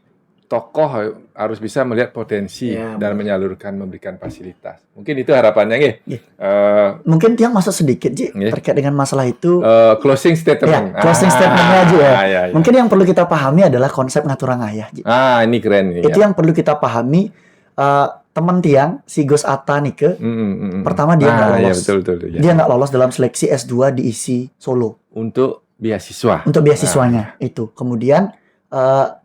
Speaker 1: tokoh harus bisa melihat potensi dan memberikan fasilitas. Mungkin itu harapannya, nggih.
Speaker 2: Mungkin Tiang masuk sedikit, Ji, terkait dengan masalah itu.
Speaker 1: Closing statement.
Speaker 2: Closing statementnya aja ya. Mungkin yang perlu kita pahami adalah konsep ngaturang ayah, Ji.
Speaker 1: Ini keren ini.
Speaker 2: Itu yang perlu kita pahami. Teman Tiang, si Gus Atta Nike, pertama dia nggak lolos.
Speaker 1: Betul,
Speaker 2: Dia nggak lolos dalam seleksi S2 di ISI Solo.
Speaker 1: Untuk beasiswa.
Speaker 2: Untuk beasiswanya itu. Kemudian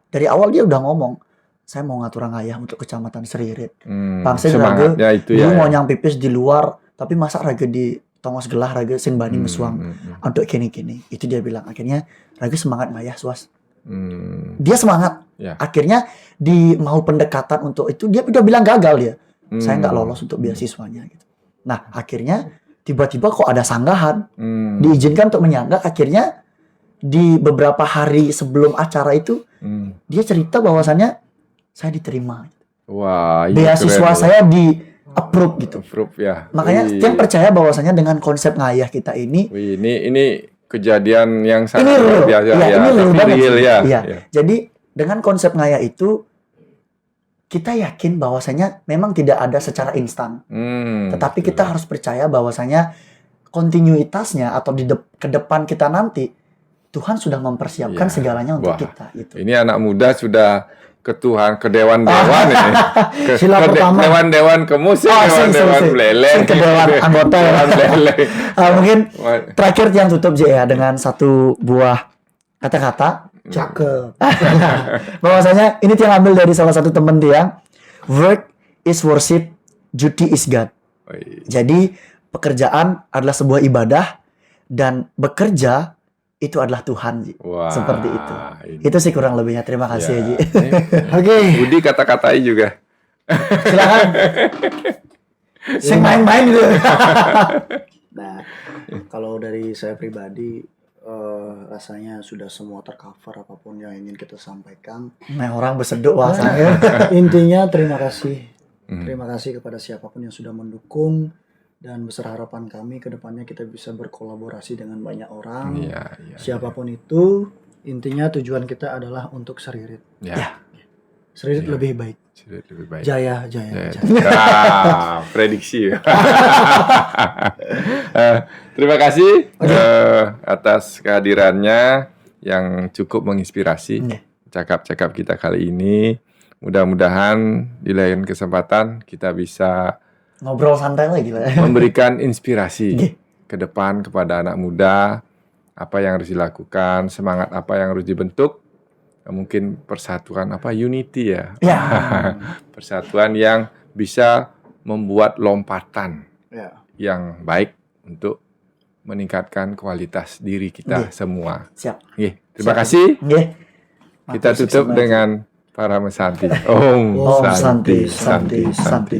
Speaker 2: dari awal dia udah ngomong, saya mau ngaturang ayah untuk kecamatan Seririt. Pangsa raga, dulu mau nyang pipis di luar, tapi masa raga di tongos gelah raga sing bani mesuang untuk kini-kini. Itu dia bilang. Akhirnya raga semangat ngayah suas. Dia semangat. Akhirnya di mau pendekatan untuk itu dia udah bilang gagal dia. Saya nggak lolos untuk beasiswanya gitu. Nah akhirnya tiba-tiba kok ada sanggahan, diizinkan untuk menyanggah. Akhirnya di beberapa hari sebelum acara itu dia cerita bahwasannya saya diterima.
Speaker 1: Wah,
Speaker 2: beasiswa saya di approve gitu. Makanya Tiang percaya bahwasannya dengan konsep ngayah kita ini.
Speaker 1: Ini kejadian yang sangat
Speaker 2: luar
Speaker 1: biasa.
Speaker 2: Ini real
Speaker 1: ya.
Speaker 2: Jadi dengan konsep ngayah itu kita yakin bahwasanya memang tidak ada secara instan. Tetapi kita harus percaya bahwasanya kontinuitasnya atau ke depan kita nanti Tuhan sudah mempersiapkan segalanya untuk kita gitu.
Speaker 1: Ini anak muda sudah ke dewan-dewan ini. Dewan-dewan ke musik, dewan beleleng.
Speaker 2: Ke dewan anggota mungkin terakhir yang tutup ya dengan satu buah kata-kata.
Speaker 3: Cakep.
Speaker 2: Bahwasanya ini Tiang ambil dari salah satu teman Tiang. Work is worship, duty is God. Jadi pekerjaan adalah sebuah ibadah dan bekerja itu adalah Tuhan, Ji. Seperti itu. Itu sih kurang lebihnya. Terima kasih, Ji.
Speaker 3: Oke.
Speaker 1: Budi kata-katai juga.
Speaker 2: Silakan. Sing main-main gitu.
Speaker 3: Nah, kalau dari saya pribadi rasanya sudah semua tercover apapun yang ingin kita sampaikan.
Speaker 2: Nah, orang berseduk bahasanya.
Speaker 3: Intinya terima kasih. Terima kasih kepada siapapun yang sudah mendukung. Dan besar harapan kami ke depannya kita bisa berkolaborasi dengan banyak orang. Siapapun itu, intinya tujuan kita adalah untuk Seririt. Seririt lebih baik. Jaya.
Speaker 1: Prediksi. Terima kasih atas kehadirannya yang cukup menginspirasi cakap-cakap kita kali ini. Mudah-mudahan di lain kesempatan kita bisa
Speaker 2: ngobrol santai lagi lah.
Speaker 1: Memberikan inspirasi ke depan kepada anak muda, apa yang harus dilakukan, semangat apa yang harus dibentuk, mungkin persatuan unity ya. Persatuan yang bisa membuat lompatan yang baik untuk meningkatkan kualitas diri kita semua.
Speaker 2: Siap.
Speaker 1: Terima kasih. Kita tutup dengan para mesanti. Om Santi.